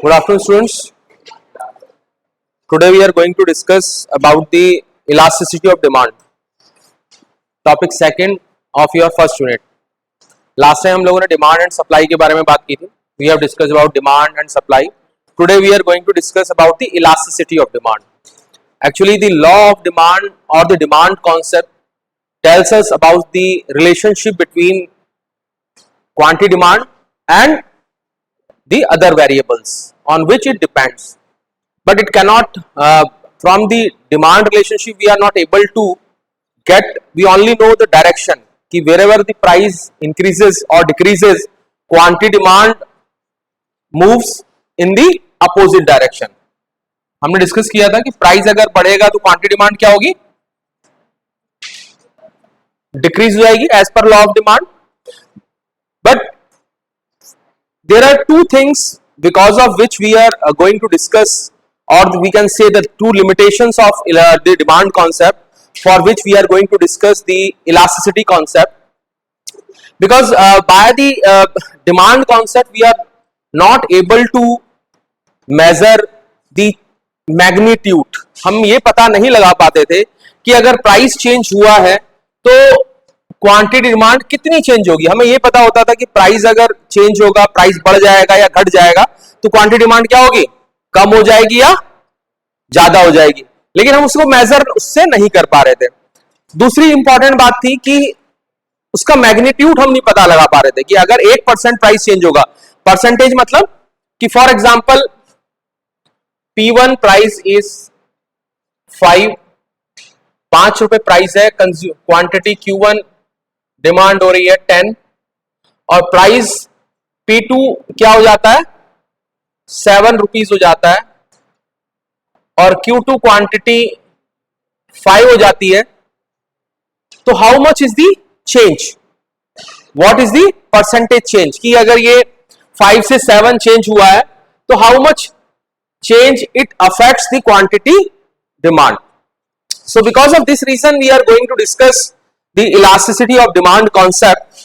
Good afternoon, students. Today we are going to discuss about the elasticity of demand. Topic second of your first unit. Last time हम लोगों ने demand and supply के बारे में बात की थी. We have discussed about demand and supply. Today we are going to discuss about the elasticity of demand. Actually, the law of demand or the demand concept tells us about the relationship between quantity demand and the other variables on which it depends, but it cannot from the demand relationship we are not able to get. We only know the direction कि wherever the price increases or decreases, quantity demand moves in the opposite direction. हमने discuss किया था कि price अगर बढ़ेगा तो quantity demand क्या होगी, डिक्रीज हो जाएगी as per law of demand. But there are two things because of which we are going to discuss, or we can say the two limitations of the demand concept for which we are going to discuss the elasticity concept. Because by the demand concept we are not able to measure the magnitude. हम ये पता नहीं लगा पाते थे कि अगर price change हुआ है तो क्वांटिटी डिमांड कितनी चेंज होगी. हमें यह पता होता था कि प्राइस अगर चेंज होगा, प्राइस बढ़ जाएगा या घट जाएगा तो क्वांटिटी डिमांड क्या होगी, कम हो जाएगी या ज्यादा हो जाएगी, लेकिन हम उसको मेजर उससे नहीं कर पा रहे थे. दूसरी इंपॉर्टेंट बात थी कि उसका मैग्नीट्यूड हम नहीं पता लगा पा रहे थे कि अगर 1% प्राइस चेंज होगा, परसेंटेज मतलब कि for example P1 price is 5 रुपए प्राइस है, क्वांटिटी Q1 डिमांड हो रही है 10 और प्राइस P2 क्या हो जाता है 7 रुपीज हो जाता है और Q2 क्वांटिटी 5 हो जाती है. तो how much is the change, what is the percentage change, कि अगर ये 5 से 7 चेंज हुआ है तो how much change it affects the quantity demand. So because of this reason we are going to discuss the elasticity of demand concept.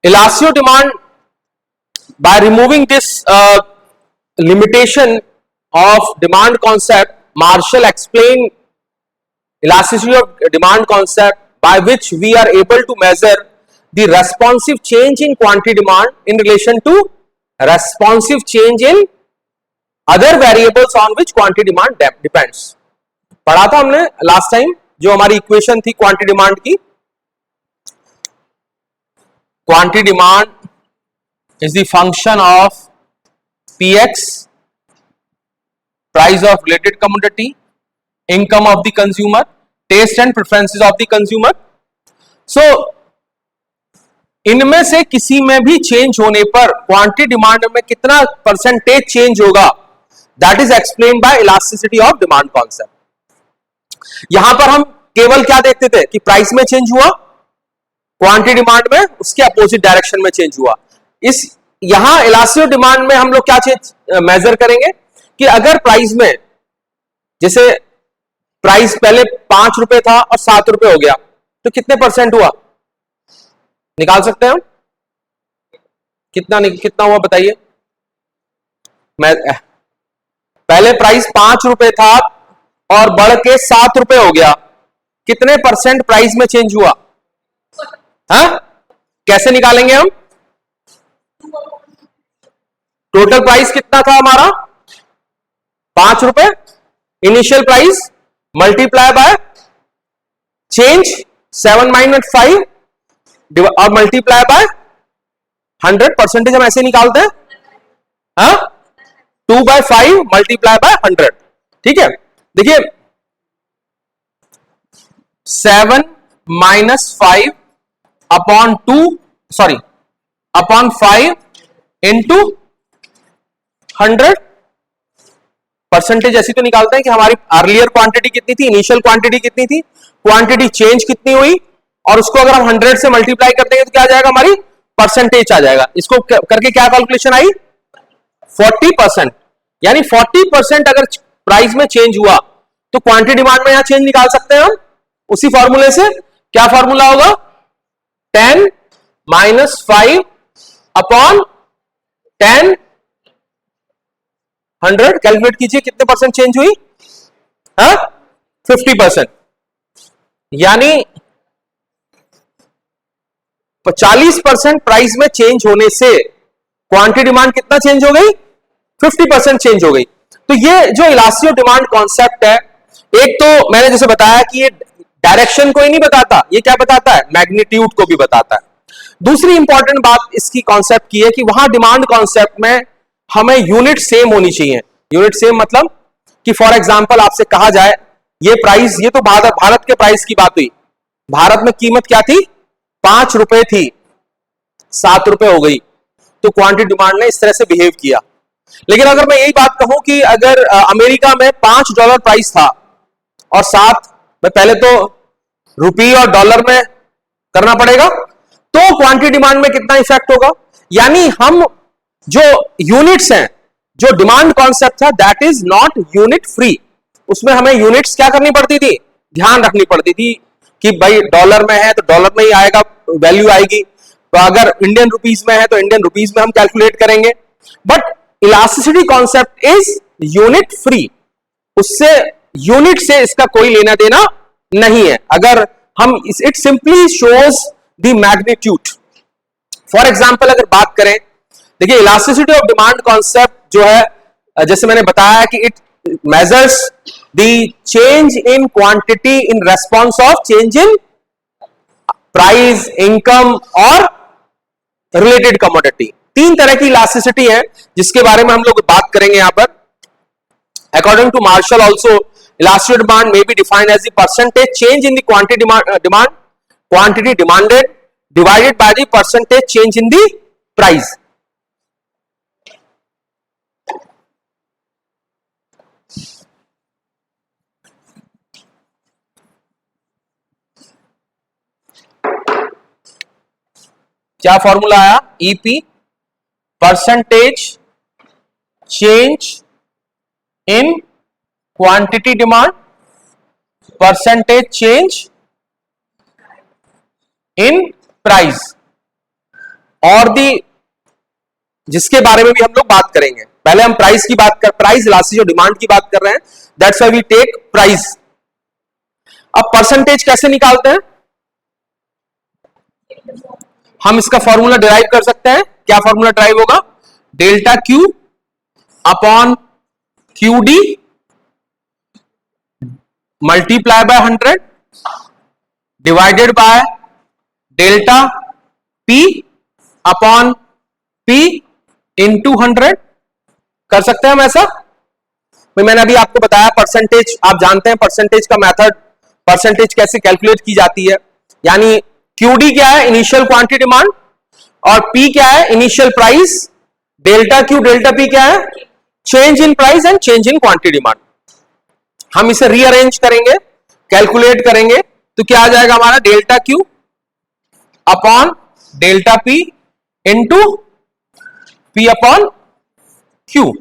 Elasticity of demand, by removing this limitation of demand concept, Marshall explained elasticity of demand concept by which we are able to measure the responsive change in quantity demand in relation to responsive change in other variables on which quantity demand depends. पढ़ा था हमने last time जो हमारी equation थी quantity demand की. Quantity demand is the function of Px, price of related commodity, income of the consumer, taste and preferences of the consumer. So इनमें से किसी में भी चेंज होने पर क्वांटिटी डिमांड में कितना परसेंटेज चेंज होगा, that is explain bye elasticity of demand concept. यहां पर हम केवल क्या देखते थे कि प्राइस में चेंज हुआ, क्वांटिटी डिमांड में उसके अपोजिट डायरेक्शन में चेंज हुआ. इस यहां इलास्टिसिटी डिमांड में हम लोग क्या चीज मेजर करेंगे कि अगर प्राइस में, जैसे प्राइस पहले 5 रुपए था और 7 रुपए हो गया तो कितने परसेंट हुआ, निकाल सकते हैं हम, कितना हुआ बताइए. मैं पहले प्राइस 5 रुपए था और बढ़ के 7 रुपए हो गया, कितने परसेंट प्राइस में चेंज हुआ, हाँ कैसे निकालेंगे हम. टोटल प्राइस कितना था हमारा 5 रुपए, initial price multiply by change 7 minus 5 और मल्टीप्लाई बाय 100. परसेंटेज हम ऐसे निकालते हैं, हाँ 2/5 मल्टीप्लाई बाय 100. ठीक है, देखिए 7 माइनस 5 अपॉन 5 इंटू 100. परसेंटेज ऐसी तो निकालते हैं कि हमारी अर्लियर क्वांटिटी कितनी थी, इनिशियल क्वांटिटी कितनी थी, क्वांटिटी चेंज कितनी हुई, और उसको अगर हम 100 से मल्टीप्लाई कर देंगे तो क्या आ जाएगा, हमारी परसेंटेज आ जाएगा. इसको करके क्या कैलकुलेशन आई 40%. यानी 40% अगर प्राइस में चेंज हुआ तो क्वांटिटी डिमांड में यहां चेंज निकाल सकते हैं हम उसी फॉर्मूले से। क्या फॉर्मूला होगा? 10 माइनस 5 अपॉन 10 100। कैलकुलेट कीजिए कितने परसेंट चेंज हुई? 50%। यानी 40% प्राइस में चेंज होने से क्वांटिटी डिमांड कितना चेंज हो गई? 50% चेंज हो गई। तो ये जो इलास्टिसिटी ऑफ डिमांड कॉन्सेप्ट है, एक तो मैंने जैसे बताया कि ये डायरेक्शन को ही नहीं बताता, ये क्या बताता है? मैग्नीट्यूड को भी बताता है। दूसरी इंपॉर्टेंट बात इसकी कॉन्सेप्ट की है कि वहां डिमांड कॉन्सेप्ट में हमें यूनिट सेम होनी चाहिए। यूनिट सेम मतलब कि फॉर एग्जांपल आपसे कहा जाए ये प्राइस, ये तो भारत के प्राइस की बात हुई, भारत में कीमत क्या थी? 5 रुपए थी, 7 रुपए हो गई, तो क्वांटिटी डिमांड ने इस तरह से बिहेव किया। लेकिन अगर मैं यही बात कहूं कि अगर अमेरिका में $5 प्राइस था और 7 में, पहले तो रुपये और डॉलर में करना पड़ेगा, तो क्वांटिटी डिमांड में कितना इफेक्ट होगा? यानी हम जो यूनिट्स हैं, जो डिमांड कॉन्सेप्ट था, that is not unit free. उसमें हमें यूनिट्स क्या करनी पड़ती थी? ध्यान रखनी पड़ती थी कि भाई डॉलर में है तो डॉलर में ही आएगा, वैल्यू आएगी, तो अगर इंडियन रुपीस में है तो इंडियन रुपीस में हम कैलकुलेट करेंगे। But elasticity concept is unit free, उससे यूनिट से इसका कोई लेना देना नहीं है। अगर हम it simply shows the magnitude. For example अगर बात करें, देखिए इलास्टिसिटी ऑफ डिमांड कॉन्सेप्ट जो है, जैसे मैंने बताया कि it measures the change in quantity in response of change in price, income और रिलेटेड कमोडिटी। 3 तरह की इलास्टिसिटी है जिसके बारे में हम लोग बात करेंगे यहां पर। According to Marshall also, elasticity demand may be defined as the percentage change in the quantity demanded divided by the percentage change in the price. क्या फॉर्मूला आया? EP, percentage change in quantity demand, percentage change in price, और जिसके बारे में भी हम लोग बात करेंगे। पहले हम प्राइस की बात कर, प्राइस इलास्टिसिटी ऑफ डिमांड की बात कर रहे हैं, that's why we take price. अब परसेंटेज कैसे निकालते हैं? हम इसका फॉर्मूला डिराइव कर सकते हैं। क्या फॉर्मूला डिराइव होगा? Delta Q upon Q D multiply by 100 divided by delta P upon P into 100। कर सकते हैं हम ऐसा? मैंने अभी आपको बताया परसेंटेज, आप जानते हैं परसेंटेज का मेथड, परसेंटेज कैसे कैलकुलेट की जाती है। यानी क्यूडी क्या है? इनिशियल क्वांटिटी डिमांड, और पी क्या है? Initial price. Delta Q delta P क्या है? Change in price and change in quantity demand. हम इसे रीअरेंज करेंगे, कैलकुलेट करेंगे, तो क्या आ जाएगा हमारा? Delta Q upon delta P into P upon Q.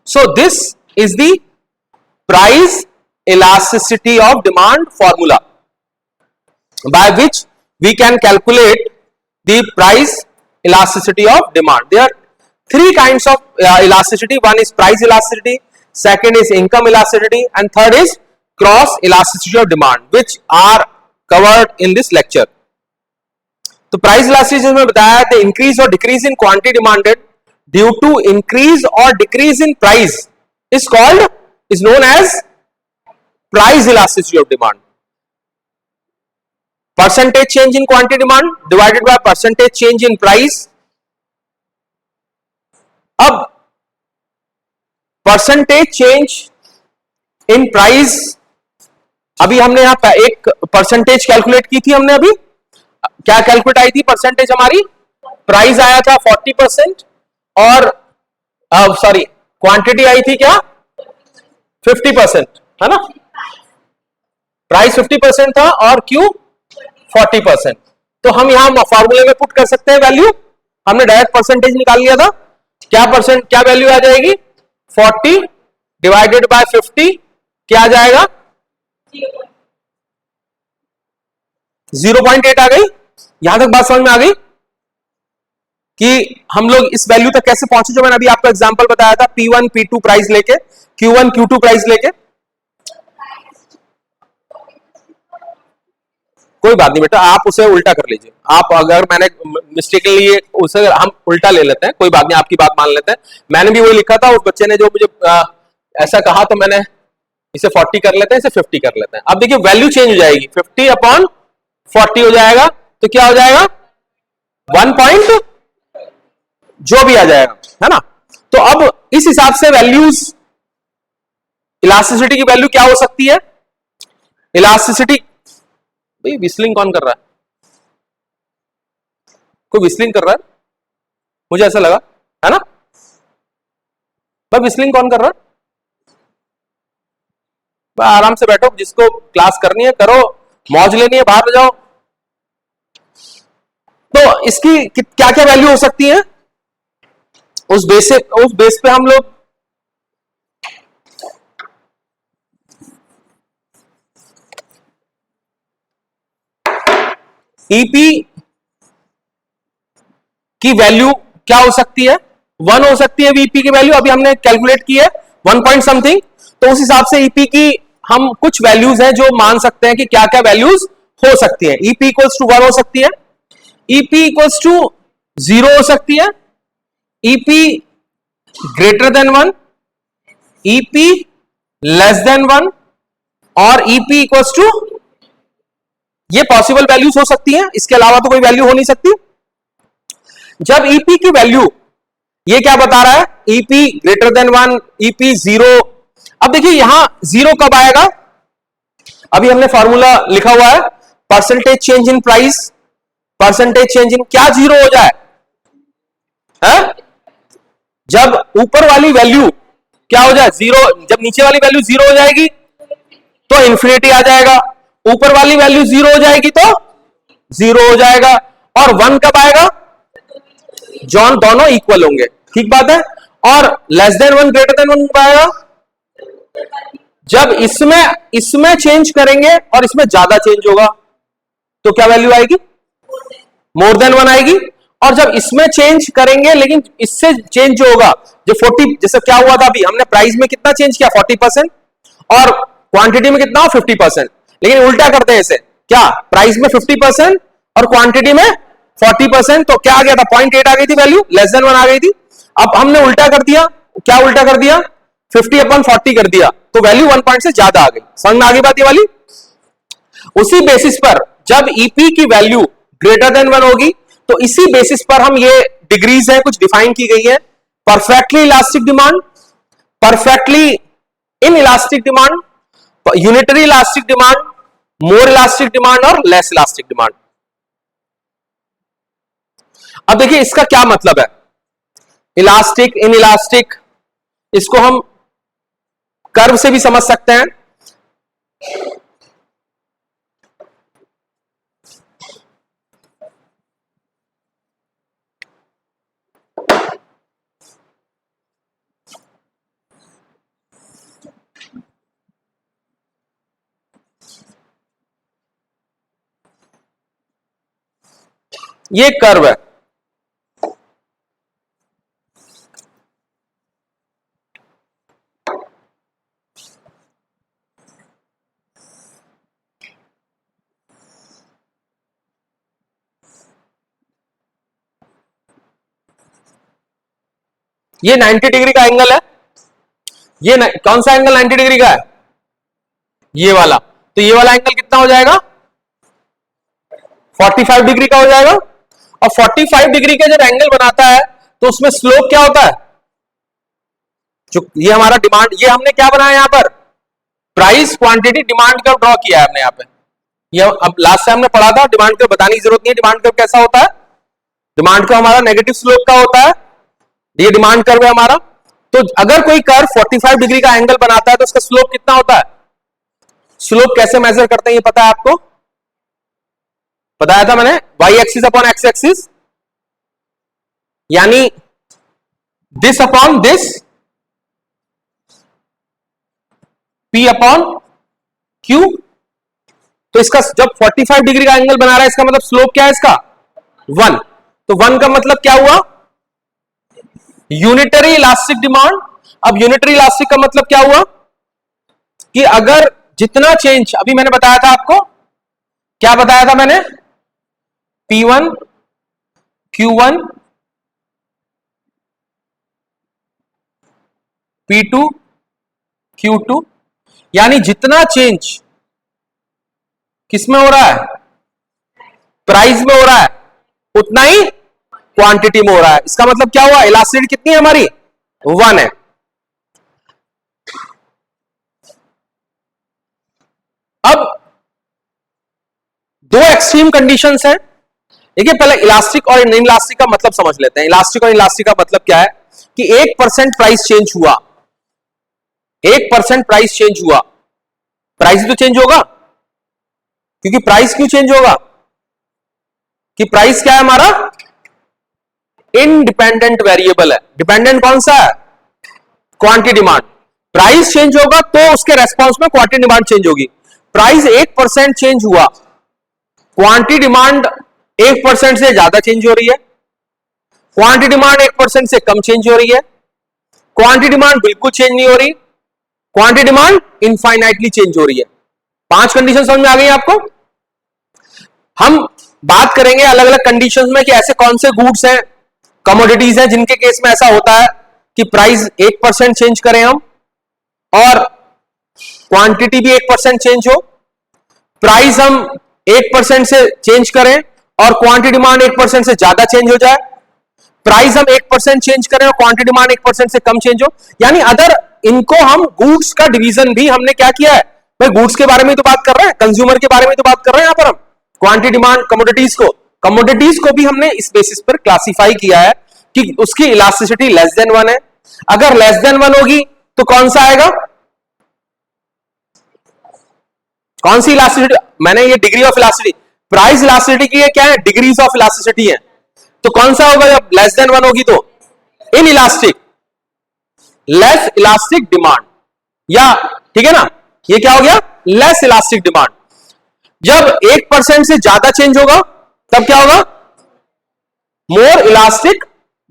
So this is the price elasticity of demand formula by which we can calculate the price elasticity of demand. There are 3 kinds of elasticity. One is price elasticity, second is income elasticity, and third is cross elasticity of demand, which are covered in this lecture. तो price elasticity में बताया the increase or decrease in quantity demanded due to increase or decrease in price is known as price elasticity of demand. Percentage change in quantity demand divided by percentage change in price. अब percentage change in price, अभी हमने यहां एक percentage calculate की थी हमने। अभी क्या कैलकुलेट आई थी परसेंटेज हमारी? प्राइस आया था 40% और सॉरी क्वांटिटी आई थी क्या? 50%, है ना? प्राइस 50% था और क्यू 40%। तो हम यहां फॉर्मूले में पुट कर सकते हैं वैल्यू। हमने डायरेक्ट परसेंटेज निकाल लिया था। क्या वैल्यू आ जाएगी? 40 डिवाइडेड बाय 50 क्या आ जाएगा? 0.8 आ गई। यहां तक बात समझ में आ गई कि हम लोग इस वैल्यू तक कैसे पहुंचे, जो मैंने अभी आपको एग्जांपल बताया था, P1 P2 प्राइस लेके, Q1 Q2 प्राइस लेके। कोई बात नहीं बेटा, आप उसे उल्टा कर लीजिए। आप अगर मैंने मिस्टेकली उसे हम उल्टा ले लेते हैं, कोई बात नहीं, आपकी बात मान लेते हैं। मैंने भी वही लिखा था, उस बच्चे ने जो मुझे ऐसा कहा, तो मैंने इसे 40 कर लेते हैं, इसे 50 कर लेते हैं। अब देखिए वैल्यू चेंज हो जाएगी, 50/40 हो जाएगा, तो क्या हो जाएगा? 1 पॉइंट जो भी आ जाएगा, है ना। तो अब इस हिसाब से वैल्यूज, इलास्टिसिटी की वैल्यू क्या हो सकती है? इलास्टिसिटी, भाई विस्लिंग कौन कर रहा है? कोई विस्लिंग कर रहा है, मुझे ऐसा लगा, है ना। भाई विस्लिंग कौन कर रहा है? भाई आराम से बैठो, जिसको क्लास करनी है करो, मौज लेनी है बाहर जाओ। तो इसकी क्या क्या वैल्यू हो सकती है? उस बेस पे हम लोग ईपी की वैल्यू क्या हो सकती है? 1 हो सकती है वीपी की वैल्यू, अभी हमने कैलकुलेट की है 1 पॉइंट समथिंग। तो उस हिसाब से ईपी की हम कुछ वैल्यूज हैं जो मान सकते हैं कि क्या क्या वैल्यूज हो सकती है। ईपी इक्वल्स टू 1 हो सकती है, ईपी इक्वल्स टू 0 हो सकती है, EP greater than 1, EP less than 1 और ईपी इक्वल्स टू, ये पॉसिबल वैल्यूज हो सकती हैं, इसके अलावा तो कोई वैल्यू हो नहीं सकती। जब ईपी की वैल्यू, ये क्या बता रहा है? EP greater than 1, EP 0। अब देखिए यहां 0 कब आएगा? अभी हमने फॉर्मूला लिखा हुआ है, percentage change in price, percentage change इन, क्या 0 हो जाए? है? जब ऊपर वाली वैल्यू क्या हो जाए? 0। जब नीचे वाली वैल्यू 0 हो जाएगी तो इंफिनिटी आ जाएगा, ऊपर वाली वैल्यू 0 हो जाएगी तो 0 हो जाएगा। और 1 कब आएगा? जॉन दोनों इक्वल होंगे, ठीक बात है। और लेस देन 1 ग्रेटर देन 1 कब आएगा? जब इसमें चेंज करेंगे और इसमें ज्यादा चेंज होगा तो क्या वैल्यू आएगी? मोर देन 1 आएगी। और जब इसमें चेंज करेंगे लेकिन इससे चेंज जो होगा, जो 40, जैसे क्या हुआ था अभी, हमने प्राइस में कितना चेंज किया? 40%, और क्वांटिटी में कितना? 50%। लेकिन उल्टा करते हैं इसे, क्या? प्राइस में 50% और क्वांटिटी में 40%, तो क्या आ गया था? 0.8 आ गई थी वैल्यू, लेस देन 1 आ गई थी। अब हमने उल्टा कर दिया, क्या उल्टा कर दिया? 50/40 कर दिया, तो वैल्यू 1 पॉइंट से ज्यादा आ गई। समझ में आ गई बात ये वाली? उसी बेसिस पर जब ईपी की वैल्यू ग्रेटर देन 1 होगी, तो इसी बेसिस पर हम, ये डिग्रीज है कुछ डिफाइन की गई है, perfectly elastic demand, perfectly in elastic demand, unitary elastic demand, more elastic demand और लेस इलास्टिक डिमांड। अब देखिए इसका क्या मतलब है, इलास्टिक, इन इलास्टिक, इसको हम कर्व से भी समझ सकते हैं। ये कर्व है, ये 90 डिग्री का एंगल है। ये कौन सा एंगल 90 डिग्री का है? ये वाला। तो ये वाला एंगल कितना हो जाएगा? 45 डिग्री का हो जाएगा। और 45 डिग्री का जब एंगल बनाता है तो उसमें स्लोप क्या होता है? जो ये हमारा डिमांड, ये हमने क्या बनाया यहां पर? Price quantity demand curve draw किया है हमने यहां पे। ये अब लास्ट टाइम हमने पढ़ा था, डिमांड कर्व बताने की जरूरत नहीं है। डिमांड कर्व कैसा होता है? डिमांड कर्व हमारा नेगेटिव स्लोप का होता है। ये डिमांड कर्व है हमारा। तो अगर कोई कर्व 45 डिग्री का एंगल बनाता है तो उसका स्लोप कितना होता है? स्लोप कैसे मेजर करते हैं ये पता है आपको? बताया था मैंने, Y axis upon X axis, यानी this upon this, P upon Q। तो इसका जब 45 डिग्री का एंगल बना रहा है, इसका मतलब स्लोप क्या है इसका 1। तो 1 का मतलब क्या हुआ, यूनिटरी इलास्टिक डिमांड। अब यूनिटरी इलास्टिक का मतलब क्या हुआ कि अगर जितना चेंज अभी मैंने बताया था आपको, क्या बताया था मैंने, P1 Q1 P2 Q2, यानी जितना चेंज किसमें हो रहा है, प्राइस में हो रहा है, उतना ही क्वांटिटी में हो रहा है। इसका मतलब क्या हुआ, इलास्टिसिटी कितनी है हमारी 1 है। अब दो एक्सट्रीम कंडीशंस हैं। देखिए पहले इलास्टिक और इन इलास्टिक का मतलब समझ लेते हैं। इलास्टिक और इलास्टिक का मतलब क्या है कि 1% प्राइस चेंज हुआ, 1% प्राइस चेंज हुआ, प्राइस तो चेंज होगा, क्योंकि प्राइस क्यों चेंज होगा कि प्राइस क्या है हमारा इनडिपेंडेंट वेरिएबल है। डिपेंडेंट कौन सा है, क्वांटिटी डिमांड। प्राइस चेंज होगा तो उसके रेस्पॉन्स में क्वांटिटी डिमांड चेंज होगी। प्राइस 1% चेंज हुआ, क्वांटिटी डिमांड 1% से ज्यादा चेंज हो रही है, क्वांटिटी डिमांड 1% से कम चेंज हो रही है, क्वांटिटी डिमांड बिल्कुल चेंज नहीं हो रही, क्वांटिटी डिमांड इनफाइनाइटली चेंज हो रही है। 5 कंडीशन समझ में आ गई आपको। हम बात करेंगे अलग अलग कंडीशंस में कि ऐसे कौन से गुड्स हैं, कमोडिटीज हैं जिनके केस में ऐसा होता है कि प्राइस 1% चेंज करें हम और क्वांटिटी भी 1% चेंज हो, प्राइस हम 1% से चेंज करें और क्वांटिटी डिमांड 1% से ज्यादा चेंज हो जाए, प्राइस हम 1% चेंज करें और क्वांटिटी डिमांड 1% से कम चेंज हो। यानी अदर इनको हम गुड्स का डिवीजन भी हमने क्या किया है, भाई गुड्स के बारे में तो बात कर रहे हैं, कंज्यूमर के बारे में तो बात कर रहे हैं, यहां पर हम क्वांटिटी डिमांड कमोडिटीज को भी हमने इस बेसिस पर क्लासिफाई किया है कि उसकी इलास्टिसिटी लेस देन 1 है। अगर लेस देन 1 होगी तो कौन सा आएगा, कौन सी इलास्टिसिटी, मैंने ये degree of elasticity, price elasticity की है क्या है, डिग्रीज ऑफ इलास्टिसिटी है। तो कौन सा होगा जब लेस देन 1 होगी, तो in elastic, less elastic demand, या ठीक है ना, ये क्या हो गया लेस इलास्टिक डिमांड। जब 1% से ज्यादा चेंज होगा तब क्या होगा, मोर इलास्टिक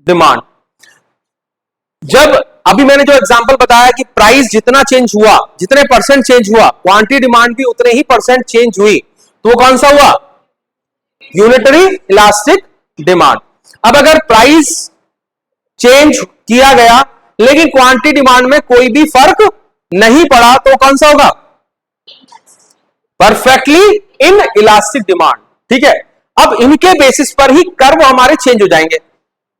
डिमांड। जब अभी मैंने जो एग्जांपल बताया कि प्राइस जितना चेंज हुआ, जितने परसेंट चेंज हुआ, क्वांटिटी डिमांड भी उतने ही परसेंट चेंज हुई, तो वो कौन सा हुआ, यूनिटरी इलास्टिक डिमांड। अब अगर प्राइस चेंज किया गया लेकिन क्वांटिटी डिमांड में कोई भी फर्क नहीं पड़ा, तो कौन सा होगा, परफेक्टली इन इलास्टिक डिमांड। ठीक है, अब इनके बेसिस पर ही कर्व हमारे चेंज हो जाएंगे।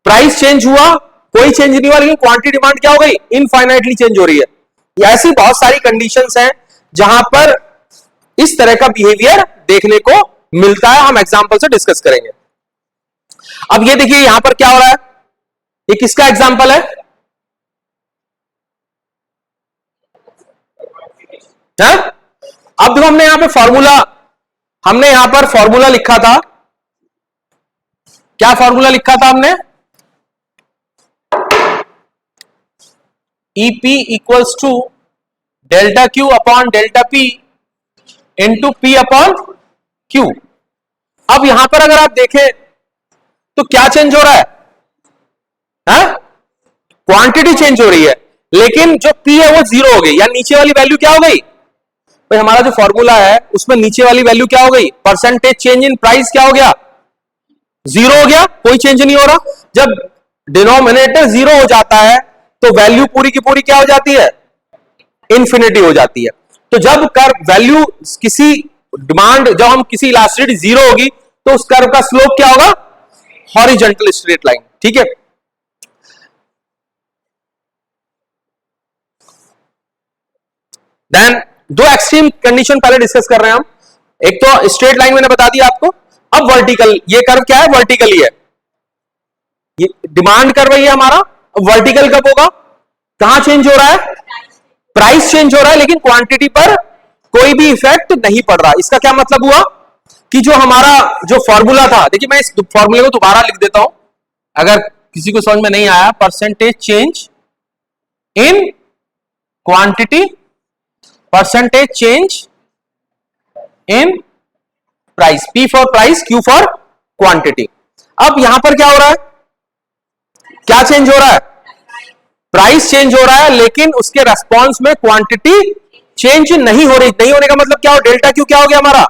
प्राइस चेंज हुआ, कोई चेंज नहीं हुआ, लेकिन क्वांटिटी डिमांड क्या हो गई, इनफाइनाइटली चेंज हो रही है। ऐसी बहुत सारी कंडीशंस हैं जहां पर इस तरह का बिहेवियर देखने को मिलता है। हम एग्जांपल से डिस्कस करेंगे। अब ये देखिए यहां पर क्या हो रहा है, ये किसका एग्जांपल है, है? अब जो हमने यहां पे फॉर्मूला, हमने यहां पर फॉर्मूला लिखा था, क्या फॉर्मूला लिखा था हमने, E P equals to delta Q upon delta P into P upon Q. अब यहां पर अगर आप देखें तो क्या चेंज हो रहा है, क्वांटिटी चेंज हो रही है, लेकिन जो पी है वो 0 हो गई, या नीचे वाली वैल्यू क्या हो गई, भाई हमारा जो फॉर्मूला है उसमें नीचे वाली वैल्यू क्या हो गई, परसेंटेज चेंज इन प्राइस क्या हो गया, 0 हो गया, कोई चेंज नहीं हो रहा। जब डिनोमिनेटर 0 हो जाता है तो वैल्यू पूरी की पूरी क्या हो जाती है, इंफिनिटी हो जाती है। तो जब कर्व वैल्यू किसी डिमांड, जब हम किसी इलास्टिसिटी 0 होगी तो उस कर्व का स्लोप क्या होगा, हॉरिजॉन्टल स्ट्रेट लाइन। ठीक है, देन दो एक्सट्रीम कंडीशन पहले डिस्कस कर रहे हैं हम। एक तो स्ट्रेट लाइन मैंने बता दिया आपको, अब वर्टिकल, ये कर्व क्या है, वर्टिकल ही है, ये डिमांड कर्व है ये हमारा। वर्टिकल कब होगा, कहां चेंज हो रहा है, प्राइस चेंज हो रहा है लेकिन क्वांटिटी पर कोई भी इफेक्ट नहीं पड़ रहा। इसका क्या मतलब हुआ कि जो हमारा जो फॉर्मूला था, देखिए मैं इस फॉर्मूले को दोबारा लिख देता हूं अगर किसी को समझ में नहीं आया, percentage change in quantity percentage change in price, P for price, Q for quantity. अब यहां पर क्या हो रहा है, क्या चेंज हो रहा है, प्राइस चेंज हो रहा है, लेकिन उसके रेस्पॉन्स में क्वांटिटी चेंज नहीं हो रही। नहीं होने का मतलब क्या हो, डेल्टा क्यू क्या हो गया हमारा,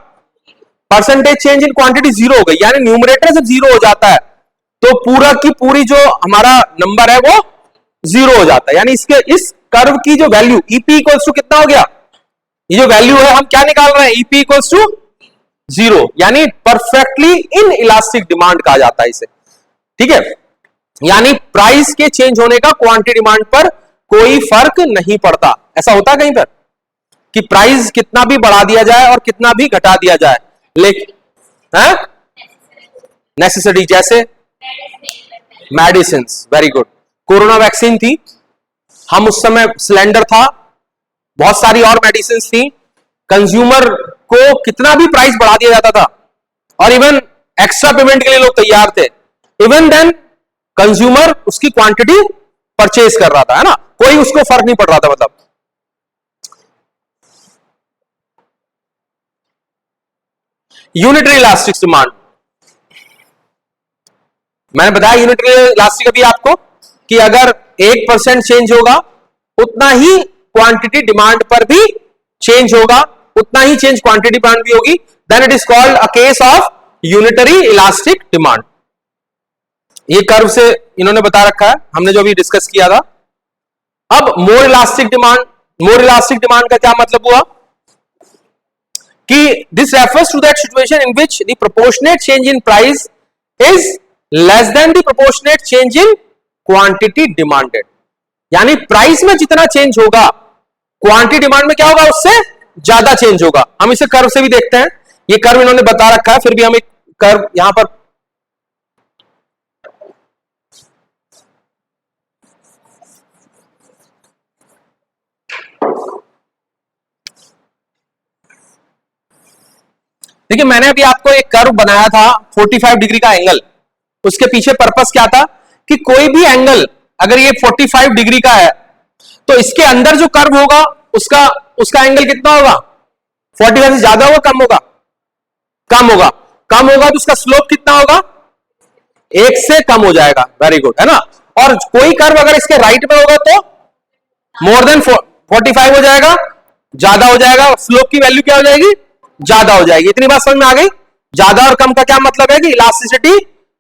percentage change in quantity zero हो गई, यानी न्यूमरेटर जब जीरो हो जाता है तो पूरा की पूरी जो हमारा नंबर है वो जीरो हो जाता है। यानी इसके इस कर्व की जो वैल्यू ईपी इक्वल्स टू कितना हो गया, ये जो वैल्यू है हम क्या निकाल रहे हैं, ईपी इक्वल्स टू जीरो, यानी परफेक्टली इन इलास्टिक डिमांड कहा जाता है इसे, ठीक है। यानी प्राइस के चेंज होने का क्वांटिटी डिमांड पर कोई फर्क नहीं पड़ता। ऐसा होता है कहीं पर कि प्राइस कितना भी बढ़ा दिया जाए और कितना भी घटा दिया जाए, लेकिन नेसेसिटी, जैसे medicine, very good, corona vaccine थी, हम उस समय सिलेंडर था, बहुत सारी और मेडिसिन थी, कंज्यूमर को कितना भी प्राइस बढ़ा दिया जाता था और इवन एक्स्ट्रा पेमेंट के लिए लोग तैयार थे, इवन देन कंज्यूमर उसकी क्वांटिटी परचेज कर रहा था, है ना, कोई उसको फर्क नहीं पड़ रहा था। मतलब यूनिटरी इलास्टिक डिमांड, मैंने बताया यूनिटरी इलास्टिक अभी आपको कि अगर 1% चेंज होगा उतना ही क्वांटिटी डिमांड पर भी चेंज होगा, उतना ही चेंज क्वांटिटी डिमांड भी होगी, then it is called a case of unitary elastic demand. ये कर्व से इन्होंने बता रखा है, हमने जो अभी डिस्कस किया था। अब more elastic demand, more elastic demand का क्या मतलब हुआ कि this refers to that situation in which the proportionate change in price is less than the proportionate change in quantity demanded, यानी प्राइस में जितना चेंज होगा क्वांटिटी डिमांड में क्या होगा, उससे ज्यादा चेंज होगा। हम इसे कर्व से भी देखते हैं, ये कर्व इन्होंने बता रखा है, फिर भी हम एक कर्व यहां पर देखिए, मैंने अभी आपको एक कर्व बनाया था 45 डिग्री का एंगल, उसके पीछे पर्पस क्या था कि कोई भी एंगल अगर ये 45 डिग्री का है तो इसके अंदर जो कर्व होगा उसका एंगल कितना होगा, 45 से ज्यादा होगा, कम होगा, कम होगा, कम होगा, तो उसका स्लोप कितना होगा, 1 से कम हो जाएगा। वेरी गुड, है ना। और कोई कर्व अगर इसके राइट में होगा तो मोर देन 45 हो जाएगा, ज्यादा हो जाएगा, स्लोप की वैल्यू क्या हो जाएगी, ज्यादा हो जाएगी। इतनी बात समझ में आ गई। ज्यादा और कम का क्या मतलब है कि इलास्टिसिटी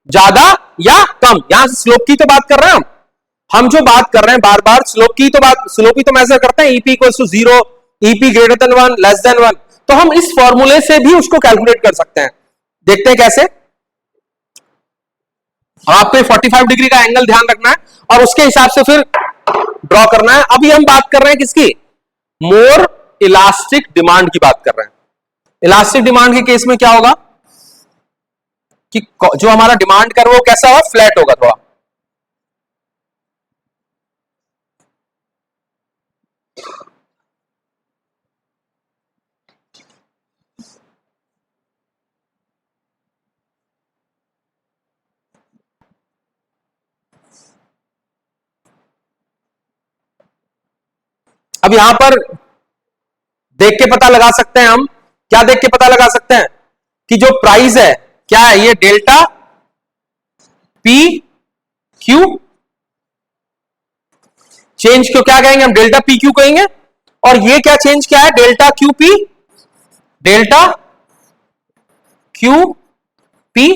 ज्यादा या कम, यहां से स्लोप की तो बात कर रहे हैं हम जो बात कर रहे हैं बार बार स्लोप की तो बात, स्लोप ही तो मेजर करते हैं, E P equals to 0, E P greater than 1, less than 1, तो हम इस फॉर्मूले से भी उसको कैलकुलेट कर सकते हैं। देखते हैं कैसे। आपको 45 डिग्री का एंगल ध्यान रखना है और उसके हिसाब से फिर ड्रॉ करना है। अभी हम बात कर रहे हैं किसकी, मोर इलास्टिक डिमांड की बात कर रहे हैं। इलास्टिक डिमांड के केस में क्या होगा कि जो हमारा डिमांड कर्व वो कैसा होगा, फ्लैट होगा थोड़ा। अब यहां पर देख के पता लगा सकते हैं हम, क्या देख के पता लगा सकते हैं कि जो प्राइस है क्या है, ये डेल्टा पी क्यू, चेंज को क्या कहेंगे हम, डेल्टा पी क्यू कहेंगे, और ये क्या चेंज क्या है, delta Q P, delta Q P,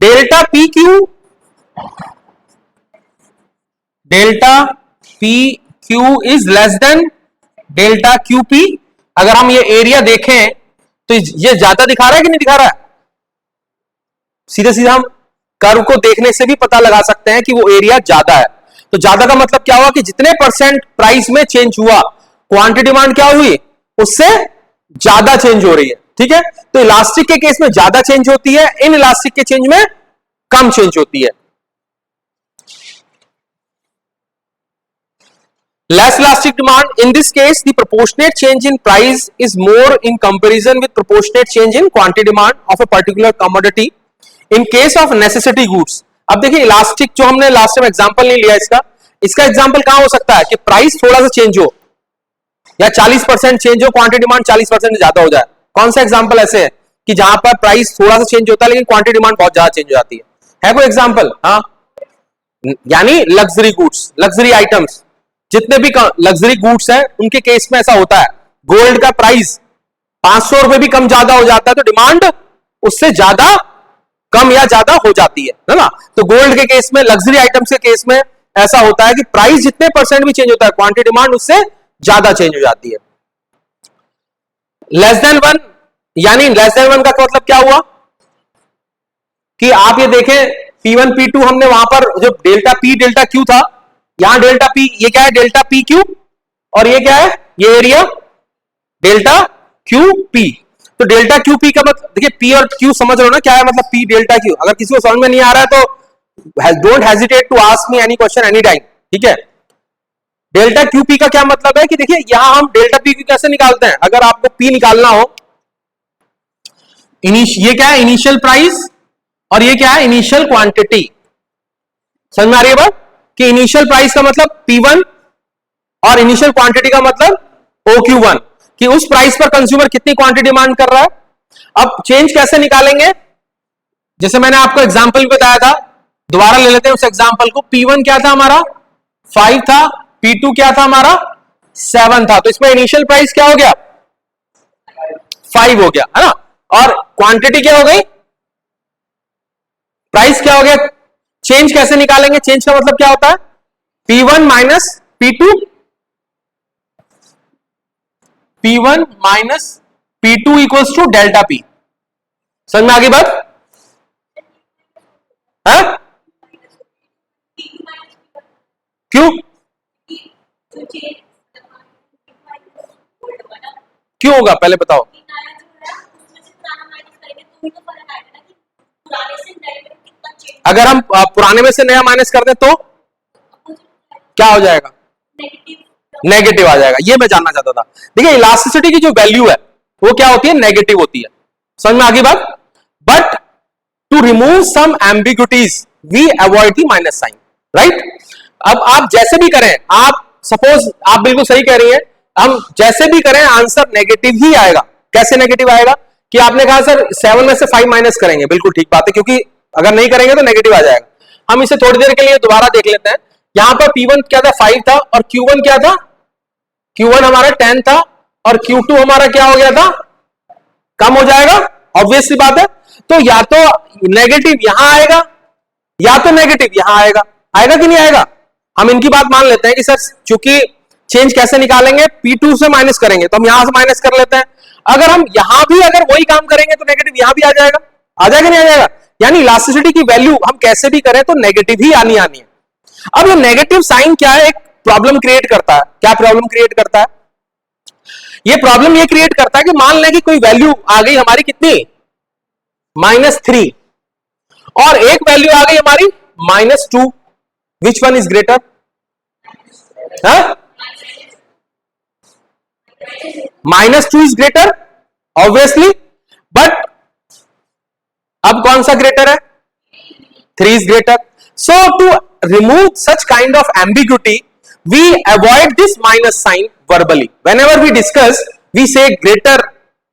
delta P Q, delta P Q is less then delta Q P. अगर हम ये एरिया देखें तो ये ज्यादा दिखा रहा है कि नहीं दिखा रहा है, सीधे सीधे हम कर्व को देखने से भी पता लगा सकते हैं कि वो एरिया ज्यादा है। तो ज्यादा का मतलब क्या हुआ कि जितने परसेंट प्राइस में चेंज हुआ, क्वांटिटी डिमांड क्या हुई, उससे ज्यादा चेंज हो रही है, ठीक है। तो इलास्टिक के केस में ज्यादा चेंज होती है, इन इलास्टिक के चेंज में कम चेंज होती है। Less elastic demand, in this case the proportionate change in price is more in comparison with proportionate change in quantity demand of a particular commodity in case of necessity goods। अब देखिए elastic जो हमने last time example नहीं लिया इसका example कहां हो सकता है कि प्राइस थोड़ा सा चेंज हो, या 40% चेंज हो, क्वांटिटी डिमांड 40% ज्यादा हो जाए। कौन सा एग्जांपल ऐसे है कि जहां पर प्राइस थोड़ा सा चेंज होता है लेकिन क्वांटिटी डिमांड बहुत ज्यादा चेंज हो जाती है कोई एग्जांपल? हाँ, यानी लग्जरी गुड्स, लग्जरी आइटम्स, जितने भी लग्जरी गुड्स हैं उनके केस में ऐसा होता है। गोल्ड का प्राइस 500 रुपए भी कम ज्यादा हो जाता है तो डिमांड उससे ज्यादा कम या ज्यादा हो जाती है ना। तो गोल्ड के केस में, लग्जरी आइटम्स के केस में ऐसा होता है कि प्राइस जितने परसेंट भी चेंज होता है, क्वांटिटी डिमांड उससे ज्यादा चेंज हो जाती है। लेस देन 1, यानी लेस देन 1 का मतलब क्या हुआ कि आप ये देखें P1 P2 हमने वहां पर जो डेल्टा P डेल्टा Q था, यहां डेल्टा P, ये क्या है डेल्टा PQ, और ये क्या है, ये एरिया डेल्टा QP। तो डेल्टा QP का मतलब देखिए, P और Q समझ रहे हो ना क्या है मतलब P डेल्टा Q। अगर किसी को समझ में नहीं आ रहा है तो don't hesitate to ask me any question any time, ठीक है। डेल्टा QP का क्या मतलब है कि देखिए यहां हम डेल्टा PQ कैसे निकालते हैं, अगर आपको P निकालना हो, ये क्या है इनिशियल प्राइस और ये क्या है इनिशियल क्वांटिटी। समझ में आ रही है बात कि इनिशियल प्राइस का मतलब P1 और इनिशियल क्वांटिटी का मतलब OQ1, कि उस प्राइस पर कंज्यूमर कितनी क्वांटिटी डिमांड कर रहा है। अब चेंज कैसे निकालेंगे, जैसे मैंने आपको एग्जांपल बताया था, दोबारा ले लेते हैं उस एग्जांपल को। P1 क्या था हमारा 5 था, P2 क्या था हमारा 7 था, तो इसमें इनिशियल प्राइस क्या हो गया 5 हो गया, है ना। और क्वांटिटी क्या हो गई, प्राइस क्या हो गया। चेंज कैसे निकालेंगे, चेंज का मतलब क्या होता है P1 minus P2, P1 minus P2 equals to delta P। समझ में आ गई बात है? क्यों क्यों होगा पहले बताओ। अगर हम पुराने में से नया माइनस कर दें तो क्या हो जाएगा, नेगेटिव आ जाएगा। ये मैं जानना चाहता था। देखिए इलास्टिसिटी की जो वैल्यू है वो क्या होती है, नेगेटिव होती है। समझ में आ गई बात। But to remove some ambiguities we avoid the minus sign, right. अब आप जैसे भी करें, आप सपोज आप बिल्कुल सही कह रही हैं, हम जैसे भी करें आंसर नेगेटिव ही आएगा। कैसे नेगेटिव आएगा कि आपने कहा सर 7 में से 5 माइनस करेंगे, बिल्कुल ठीक बात है, क्योंकि अगर नहीं करेंगे तो नेगेटिव आ जाएगा। हम इसे थोड़ी देर के लिए दोबारा देख लेते हैं। यहां पर P1 क्या था 5 था और Q1 क्या था, Q1 हमारा 10 था और Q2 हमारा क्या हो गया था, कम हो जाएगा, ऑब्वियस सी बात है। तो या तो नेगेटिव यहां आएगा या तो नेगेटिव यहां आएगा, आएगा कि नहीं आएगा। हम इनकी बात मान लेते हैं कि सर चूंकि चेंज कैसे निकालेंगे, P2 से माइनस करेंगे तो हम यहां से माइनस कर लेते हैं। अगर हम यहां भी अगर वही काम करेंगे तो नेगेटिव यहां भी आ जाएगा, आ जाएगा नहीं आ जाएगा। यानी इलास्टिसिटी की वैल्यू हम कैसे भी करें तो नेगेटिव ही आनी है। अब ये नेगेटिव साइन क्या है, एक प्रॉब्लम क्रिएट करता है। क्या प्रॉब्लम क्रिएट करता है, ये प्रॉब्लम ये क्रिएट करता है कि मान लें कि कोई वैल्यू आ गई हमारी कितनी -3 और एक वैल्यू आ गई हमारी -2, which one is greater, -2 is greater obviously, but अब कौन सा ग्रेटर है, 3 is greater. So to remove such kind of ambiguity, we avoid this minus sign verbally. Whenever we discuss, we say greater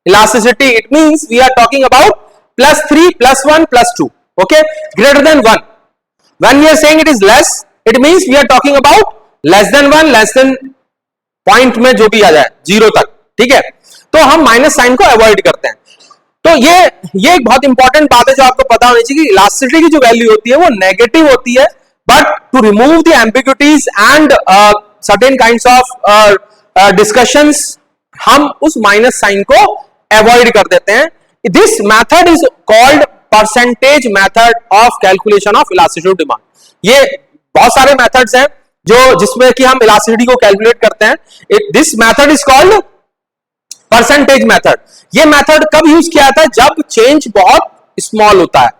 elasticity. It means we are talking about +3, +1, +2. Okay, greater than 1. When we are saying it is less, it means we are talking about less than 1, less than point में जो भी आ जाए 0 तक, ठीक है। तो हम minus sign को अवॉइड करते हैं। तो ये एक बहुत इंपॉर्टेंट बात है जो आपको पता होनी चाहिए कि इलास्टिसिटी की जो वैल्यू होती है वो नेगेटिव होती है, but to remove the ambiguities and certain kinds of discussions हम उस माइनस साइन को अवॉइड कर देते हैं। This method is called percentage method of calculation of elasticity demand. ये बहुत सारे मेथड्स हैं जो जिसमें कि हम इलास्टिसिटी को कैलकुलेट करते हैं। This method is called percentage method. ये मेथड कब यूज किया था, जब चेंज बहुत स्मॉल होता है।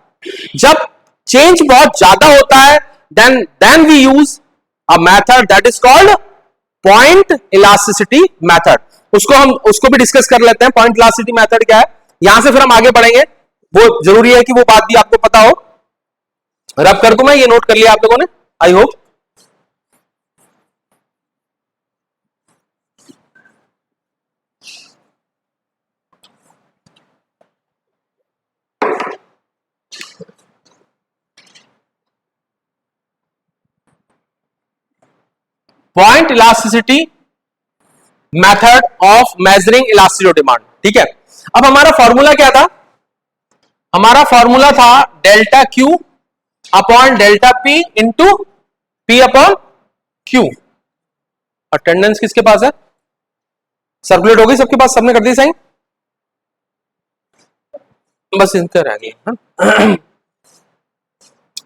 जब चेंज बहुत ज्यादा होता है then we use a method that is called point elasticity method. उसको भी डिस्कस कर लेते हैं, पॉइंट इलास्टिसिटी मेथड क्या है। यहां से फिर हम आगे बढ़ेंगे, वो जरूरी है कि वो बात भी आपको पता हो। रब कर दूं मैं, ये नोट कर लिया आप लोगों ने, I hope. Point elasticity method of measuring elasticity of demand. ठीक है, अब हमारा फॉर्मूला क्या था? हमारा फॉर्मूला था delta Q upon delta P into P upon Q. Attendance किसके पास है? सर्कुलेट हो गई सबके पास? सबने कर दी साइन? बस इनका रह गया।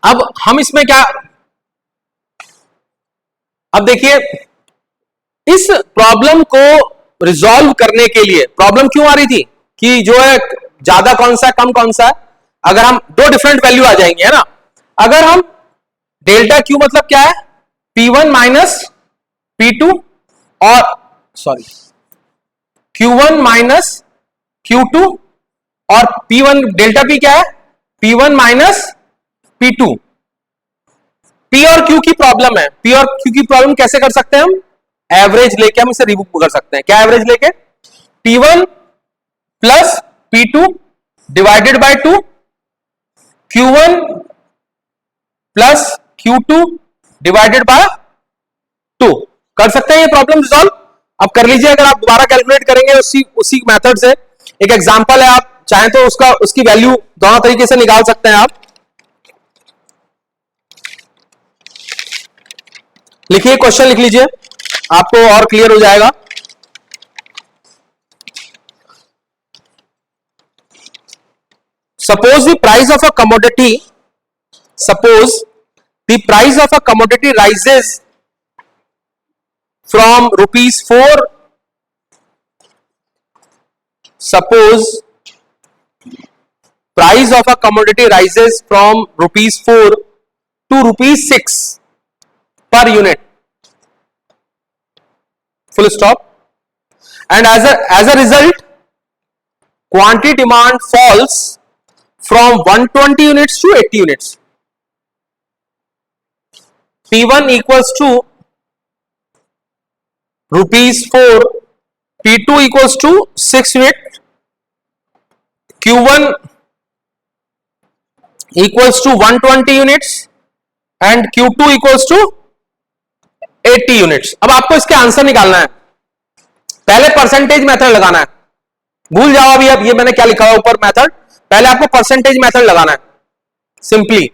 अब हम इसमें क्या, अब देखिए इस प्रॉब्लम को रिजॉल्व करने के लिए, प्रॉब्लम क्यों आ रही थी कि जो है ज्यादा कौन सा है कम कौन सा है, अगर हम दो डिफरेंट वैल्यू आ जाएंगे, है ना। अगर हम डेल्टा क्यू मतलब क्या है? P1 माइनस P2 और सॉरी Q1 माइनस Q2 और P1 डेल्टा P क्या है? P1 minus P2। P और Q की प्रॉब्लम है, P और Q की प्रॉब्लम कैसे कर सकते हैं हम? एवरेज लेके हम इसे रिमूव कर सकते हैं। क्या एवरेज लेके? P1 plus P2 divided by 2, Q1 plus Q2 divided by 2। कर सकते हैं ये प्रॉब्लम रिजॉल्व? अब कर लीजिए, अगर आप दोबारा कैलकुलेट करेंगे उसी मेथड से। एक एग्जांपल है, आप चाहें तो उसकी वैल्यू दोनों तरीके से निकाल सकते हैं। आप लिखिए, क्वेश्चन लिख लीजिए, आपको और क्लियर हो जाएगा। Suppose the price of a commodity, suppose the price of a commodity rises from ₹4, suppose price of a commodity rises from ₹4 to ₹6 per unit, full stop, and as a result quantity demand falls from 120 units to 80 units. P1 equals to ₹4, P2 equals to 6 unit, Q1 equals to 120 units and Q2 equals to 80 units. अब आपको इसके answer निकालना है, पहले percentage method लगाना है। भूल जाओ अभी, अब ये मैंने क्या लिखा हुआ ऊपर मेथड, पहले आपको परसेंटेज मेथड लगाना है सिंपली।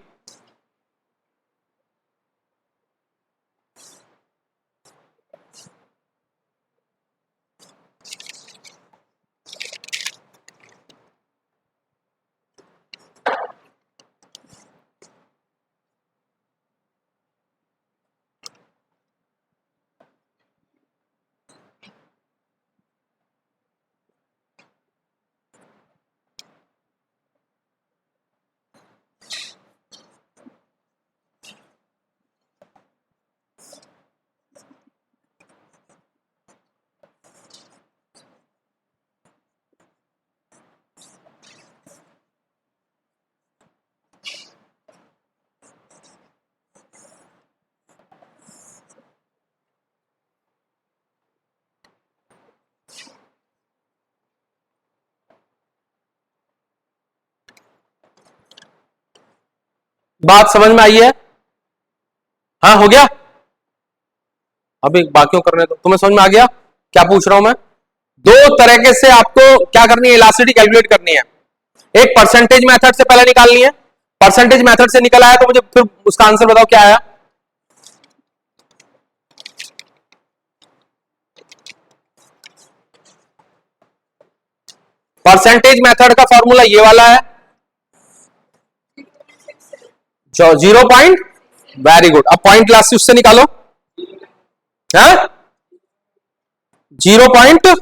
बात समझ में आई है? हाँ, हो गया। अभी बाकियों करने दो, तुम्हें समझ में आ गया क्या पूछ रहा हूं मैं? दो तरीके से आपको क्या करनी है, इलास्टिसिटी कैलकुलेट करनी है। एक परसेंटेज मेथड से पहले निकालनी है, परसेंटेज मेथड से निकल आया तो मुझे फिर उसका आंसर बताओ क्या आया। परसेंटेज मेथड का फॉर्मूला ये वाला है, 0. Very good. अब पॉइंट क्लास उससे निकालो, है 0.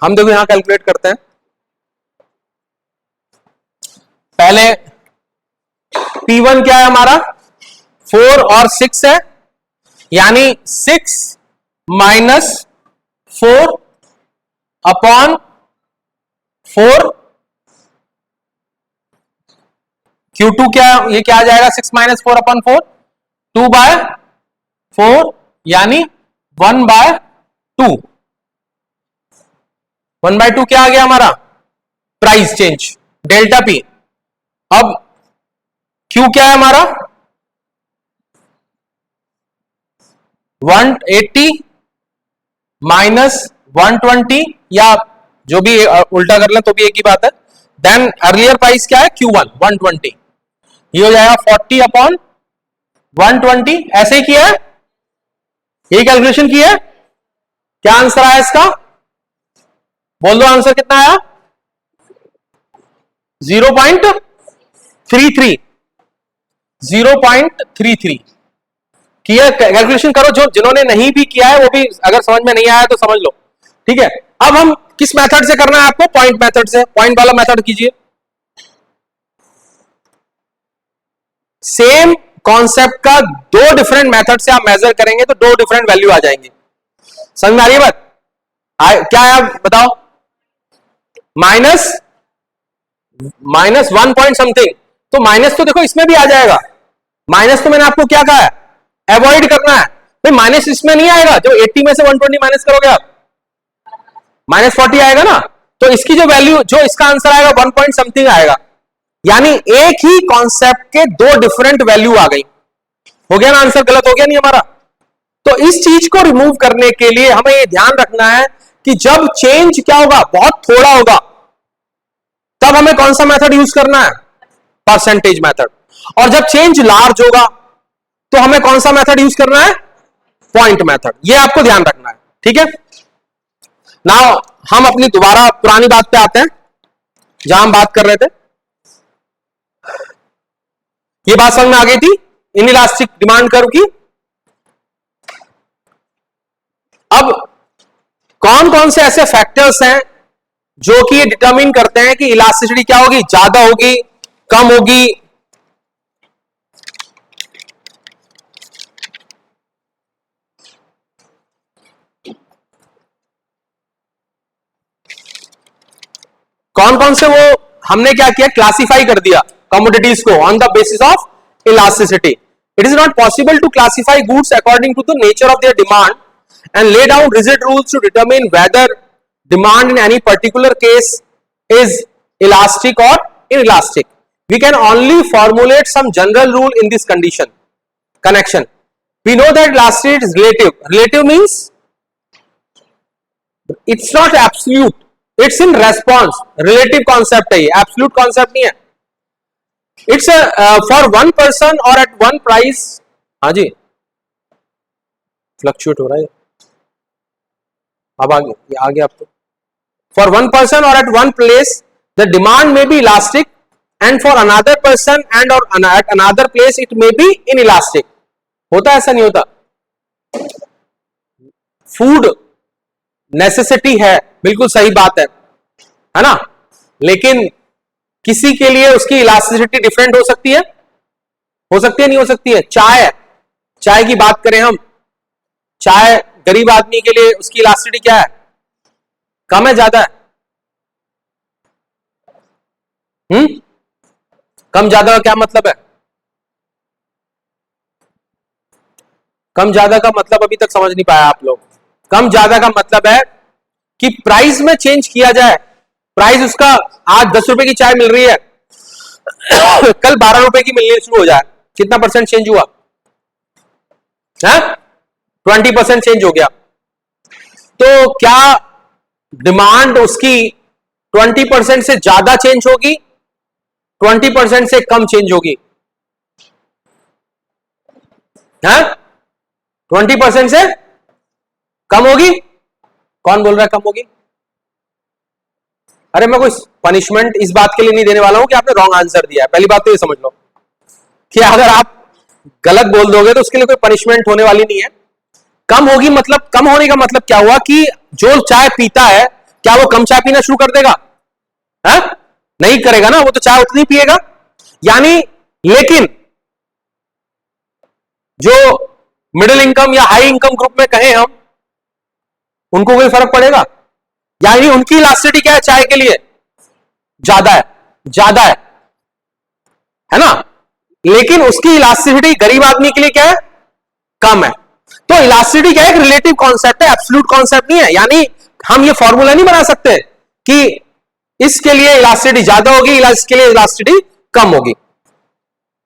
हम देखो यहां कैलकुलेट करते हैं। पहले P1 क्या है हमारा, 4 और 6 है, यानी 6 माइनस 4 अपॉन 4। Q2 क्या, ये क्या आ जाएगा, 6 माइनस 4 अपॉन 4, 2/4 यानी 1/2। 1/2 क्या आ गया हमारा, प्राइस चेंज डेल्टा पी। अब Q क्या है हमारा 180 माइनस 120, या जो भी उल्टा कर लें तो भी एक ही बात है। देन अर्लियर प्राइस क्या है Q1 120, ये हो जाएगा 40 अपॉन 120। ऐसे ही किया है, यही कैलकुलेशन की है। क्या आंसर आया इसका, बोल दो आंसर कितना आया 0.33 0.33 किया। कैलकुलेशन करो, जो जिन्होंने नहीं भी किया है वो भी, अगर समझ में नहीं आया तो समझ लो, ठीक है। अब हम किस मेथड से करना है आपको, पॉइंट मेथड से, पॉइंट वाला मेथड कीजिए। सेम कॉन्सेप्ट का दो डिफरेंट मेथड से आप मेजर करेंगे तो दो डिफरेंट वैल्यू आ जाएंगे। समझ में आ रही है बात, क्या है आप बताओ, माइनस 1 पॉइंट समथिंग, तो माइनस तो देखो इसमें भी आ जाएगा। माइनस तो मैंने आपको क्या कहा है, अवॉइड करना है भाई, माइनस इसमें नहीं आएगा। जो 80 में से 120 माइनस करोगे आप, -40 आएगा ना, तो इसकी जो वैल्यू, जो इसका आंसर आएगा 1 पॉइंट समथिंग आएगा। यानी एक ही कॉन्सेप्ट के दो डिफरेंट वैल्यू आ गई। हो गया ना आंसर, गलत हो गया नहीं हमारा। तो इस चीज को रिमूव करने के लिए हमें यह ध्यान रखना है कि जब चेंज क्या होगा, बहुत थोड़ा होगा, तब हमें कौन सा मेथड यूज करना है, परसेंटेज मेथड। और जब चेंज लार्ज होगा तो हमें कौन सा मेथड यूज करना है, पॉइंट मेथड। ये आपको ध्यान रखना है, ठीक है। नाउ हम अपनी दोबारा पुरानी बात पे आते हैं, जहां हम बात कर रहे थे। ये बात समझ में आ गई थी इनइलास्टिक डिमांड कर्व की। अब कौन कौन से ऐसे फैक्टर्स हैं जो कि ये डिटरमिन करते हैं कि इलास्टिसिटी क्या होगी, ज्यादा होगी, कम होगी। कौन कौन से, वो हमने क्या किया, क्लासिफाई कर दिया कमोडिटीज को on the basis of elasticity. It is not possible to classify goods according to the nature of their demand and lay down rigid rules to determine whether demand in any particular case is elastic or inelastic. We can only formulate some general rule in this connection. We know that elasticity is relative. Relative means it's not absolute, it's in response. Relative concept है ये, absolute concept नहीं है। It's for one person or at one price, हाँ जी, fluctuate हो रहा है, अब आगे आप तो, फॉर वन पर्सन और at one place the demand में be elastic, and for another person and और at another place it may be inelastic. होता ऐसा नहीं होता। फूड नेसेसिटी है, बिल्कुल सही बात है ना, लेकिन किसी के लिए उसकी इलास्टिसिटी डिफरेंट हो सकती है, नहीं हो सकती है। चाय की बात करें हम, चाय गरीब आदमी के लिए उसकी इलास्टिसिटी क्या है, कम है, ज्यादा है, कम ज्यादा का क्या मतलब है, कम ज्यादा का मतलब अभी तक समझ नहीं पाया आप लोग। कम ज्यादा का मतलब है कि प्राइस में चेंज किया जाए। प्राइस उसका आज 10 रुपए की चाय मिल रही है, कल 12 रुपए की मिलनी शुरू हो जाए, कितना परसेंट चेंज हुआ, 20% चेंज हो गया। तो क्या डिमांड उसकी 20% से ज्यादा चेंज होगी, 20% से कम चेंज होगी, 20% से कम होगी? कौन बोल रहा है कम होगी? अरे मैं कोई पनिशमेंट इस बात के लिए नहीं देने वाला हूं कि आपने रॉन्ग आंसर दिया है। पहली बात तो ये समझ लो कि अगर आप गलत बोल दोगे तो उसके लिए कोई पनिशमेंट होने वाली नहीं है। कम होगी मतलब, कम होने का मतलब क्या हुआ कि जो चाय पीता है क्या वो कम चाय पीना शुरू कर देगा? नहीं करेगा ना, वो तो चाय उतनी पिएगा। यानी लेकिन जो मिडिल इनकम या हाई इनकम ग्रुप में कहें हम, उनको कोई फर्क पड़ेगा? यानी उनकी इलास्टिसिटी क्या है चाय के लिए? ज्यादा है ना। लेकिन उसकी इलास्टिसिटी गरीब आदमी के लिए क्या है? कम है। तो इलास्टिसिटी क्या है? एक रिलेटिव कॉन्सेप्ट है, एब्सोल्यूट कॉन्सेप्ट नहीं है। यानी हम ये फॉर्मूला नहीं बना सकते कि इसके लिए इलास्टिसिटी ज्यादा होगी, इसके लिए इलास्टिसिटी कम होगी।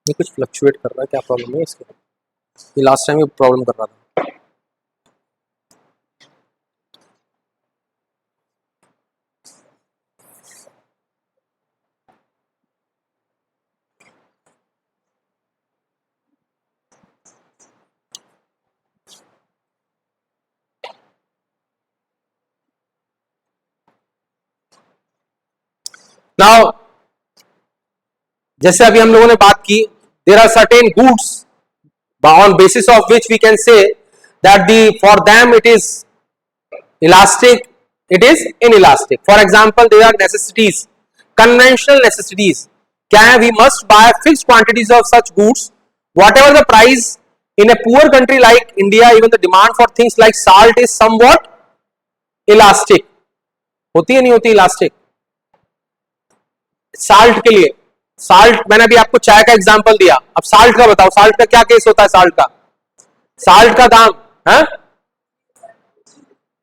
ये कुछ फ्लक्चुएट कर रहा है, क्या प्रॉब्लम है इसके? ये लास्ट टाइम प्रॉब्लम कर रहा था। नाउ जैसे अभी हम लोगों ने बात की, there are certain goods on basis of which we can say that for them it is elastic, it is inelastic. For example, there are necessities, conventional necessities. क्या है? We must buy fixed quantities of such goods, whatever the price. In a poor country like India, even the demand for things like salt is somewhat elastic. होती है नहीं होती elastic? Salt के लिए, salt मैंने अभी आपको चाय का एग्जांपल दिया, अब साल्ट का बताओ, साल्ट का क्या केस होता है? साल्ट का, साल्ट का दाम है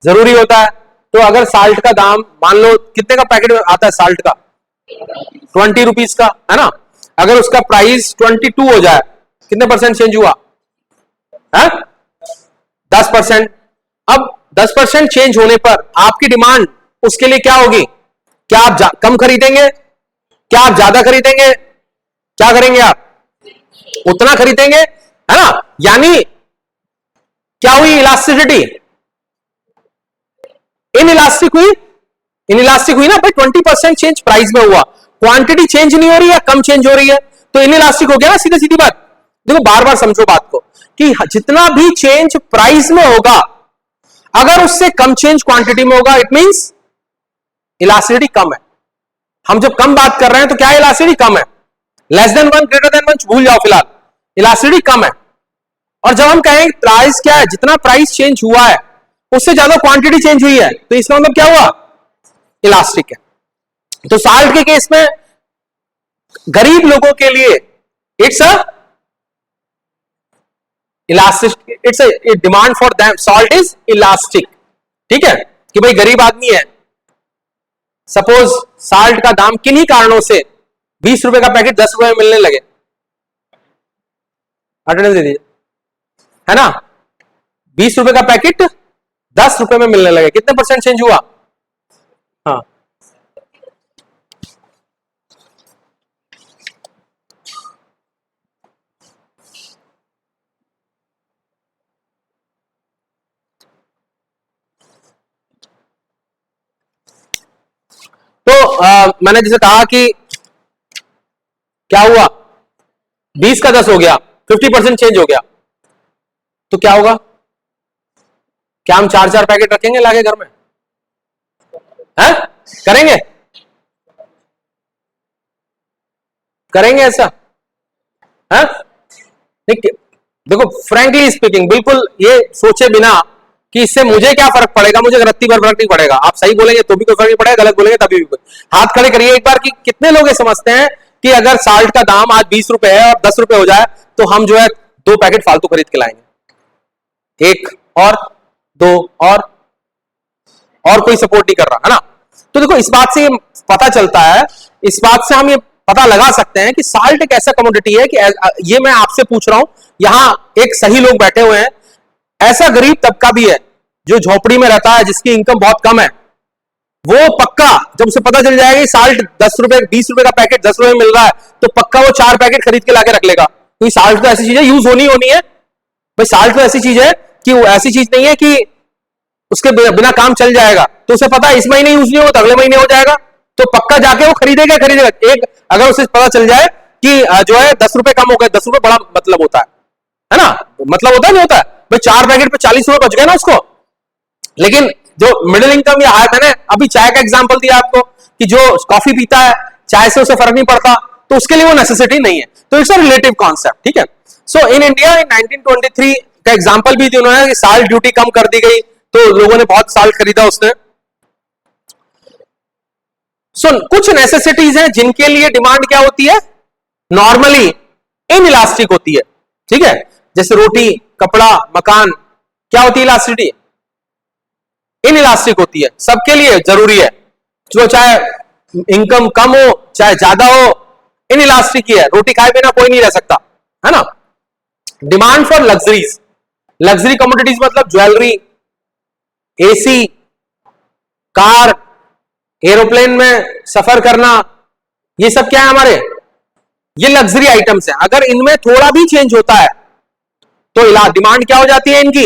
जरूरी होता है। तो अगर साल्ट का दाम मान लो कितने का पैकेट आता है साल्ट का? 20 रुपीज का, है ना? अगर उसका प्राइस 22 हो जाए, कितने परसेंट चेंज हुआ है? 10%। अब 10% चेंज होने पर आपकी डिमांड उसके लिए क्या होगी? क्या आप कम खरीदेंगे? क्या आप ज्यादा खरीदेंगे? क्या करेंगे आप? उतना खरीदेंगे, है ना? यानी क्या हुई? इलास्टिसिटी इनइलास्टिक हुई, इनइलास्टिक हुई ना भाई। 20% चेंज प्राइस में हुआ, क्वांटिटी चेंज नहीं हो रही है, कम चेंज हो रही है, तो इनइलास्टिक हो गया ना, सीधी सीधी बात। देखो बार बार समझो बात को कि जितना भी चेंज प्राइस में होगा, अगर उससे कम चेंज क्वांटिटी में होगा, इट मींस इलास्टिसिटी कम है। हम जब कम बात कर रहे हैं तो क्या इलास्टिसिटी कम है? लेस देन 1, ग्रेटर देन 1 भूल जाओ, फिलहाल इलास्टिसिटी कम है। और जब हम कहें प्राइस क्या है, जितना प्राइस चेंज हुआ है उससे ज्यादा क्वांटिटी चेंज हुई है, तो इसका मतलब क्या हुआ? इलास्टिक है। तो साल्ट के केस में गरीब लोगों के लिए it's a elastic, it's a demand for them, salt is elastic. ठीक है कि भाई गरीब आदमी है, सपोज साल्ट का दाम किन्हीं कारणों से 20 रुपए का पैकेट 10 रुपए में मिलने लगे, अटेंडेंस दे दीजिए, है ना? 20 रुपए का पैकेट 10 रुपए में मिलने लगे, कितने परसेंट चेंज हुआ? हाँ, तो मैंने जैसे कहा कि क्या हुआ, 20 का 10 हो गया, 50% चेंज हो गया, तो क्या होगा? क्या हम 4-4 पैकेट रखेंगे लाके घर में? है? करेंगे? करेंगे ऐसा? है? देखो फ्रैंकली स्पीकिंग, बिल्कुल ये सोचे बिना कि इससे मुझे क्या फर्क पड़ेगा, मुझे रत्ती भर फर्क नहीं पड़ेगा। आप सही बोलेंगे तो भी कोई फर्क नहीं पड़ेगा, गलत बोलेंगे तभी भी कोई। हाथ खड़े करिए एक बार कि कितने लोग ये समझते हैं कि अगर साल्ट का दाम आज 20 रुपए है और 10 रुपए हो जाए तो हम जो है 2 पैकेट फालतू खरीद के लाएंगे, 1 और 2 और कोई सपोर्ट नहीं कर रहा, है ना? तो देखो इस बात से पता चलता है, इस बात से हम ये पता लगा सकते हैं कि साल्ट एक ऐसा कमोडिटी है कि ये मैं आपसे पूछ रहा हूं, यहां एक सही लोग बैठे हुए हैं, ऐसा गरीब तबका भी है जो झोपड़ी में रहता है, जिसकी इनकम बहुत कम है, वो पक्का जब उसे पता चल जाएगा कि साल्ट 10 रुपए 20 रुपए का पैकेट 10 रुपए में मिल रहा है, तो पक्का वो 4 पैकेट खरीद के लाके रख लेगा। क्योंकि साल्ट तो ऐसी चीज है, यूज होनी होनी है भाई। साल्ट तो ऐसी चीज है कि वो ऐसी चीज नहीं है कि उसके बिना काम चल जाएगा, तो उसे पता है इस महीने यूज नहीं हो तो अगले महीने हो जाएगा, तो पक्का जाके वो खरीदेगा खरीदेगा। एक अगर उसे पता चल जाए कि जो है 10 रुपए कम हो गए, 10 रुपए बड़ा मतलब होता है ना? मतलब होता है नहीं होता है भाई, 4 पैकेट पे 40 रुपए बच गए ना उसको। लेकिन जो मिडिल इनकम या हाई, मैंने अभी चाय का एग्जांपल दिया आपको कि जो कॉफी पीता है, चाय से उसे फर्क नहीं पड़ता, तो उसके लिए वो नेसेसिटी नहीं है। तो इट्स अ रिलेटिव कॉन्सेप्ट, ठीक है? सो इन इंडिया इन 1923 का एग्जांपल भी दिया उन्होंने कि साल्ट ड्यूटी कम कर दी गई, तो लोगों ने बहुत साल्ट खरीदा उसने। कुछ नेसेसिटीज हैं जिनके लिए डिमांड क्या होती है? नॉर्मली इनइलास्टिक होती है, ठीक है? जैसे रोटी, कपड़ा, मकान, क्या होती है? इलास्टिसिटी इनइलास्टिक होती है, सबके लिए जरूरी है, जो चाहे इनकम कम हो चाहे ज्यादा हो, इनइलास्टिक ही है, रोटी खाए बिना कोई नहीं रह सकता, है ना। Demand for luxuries, luxury commodities मतलब ज्वेलरी, एसी, कार, एरोप्लेन में सफर करना, ये सब क्या है हमारे, ये लग्जरी आइटम्स हैं। अगर इनमें थोड़ा भी चेंज होता है तो डिमांड क्या हो जाती है इनकी,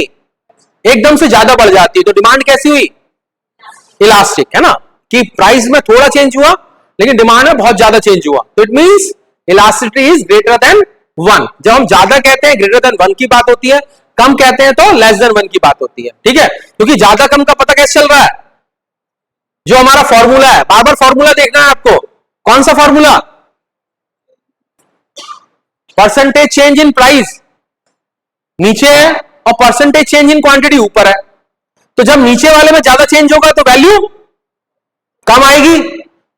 एकदम से ज्यादा बढ़ जाती है। तो डिमांड कैसी हुई, इलास्टिक, है ना, कि प्राइस में थोड़ा चेंज हुआ लेकिन डिमांड में बहुत ज्यादा चेंज हुआ, तो it means elasticity is greater than 1। जब हम ज्यादा कहते हैं ग्रेटर देन 1 की बात होती है, कम कहते हैं तो लेस देन 1 की बात होती है, ठीक है। क्योंकि ज्यादा कम का पता कैसे चल रहा है, जो हमारा फॉर्मूला है, बार बार फॉर्मूला देखना है आपको। कौन सा formula, percentage change in price नीचे है और परसेंटेज चेंज इन क्वांटिटी ऊपर है। तो जब नीचे वाले में ज्यादा चेंज होगा तो वैल्यू कम आएगी,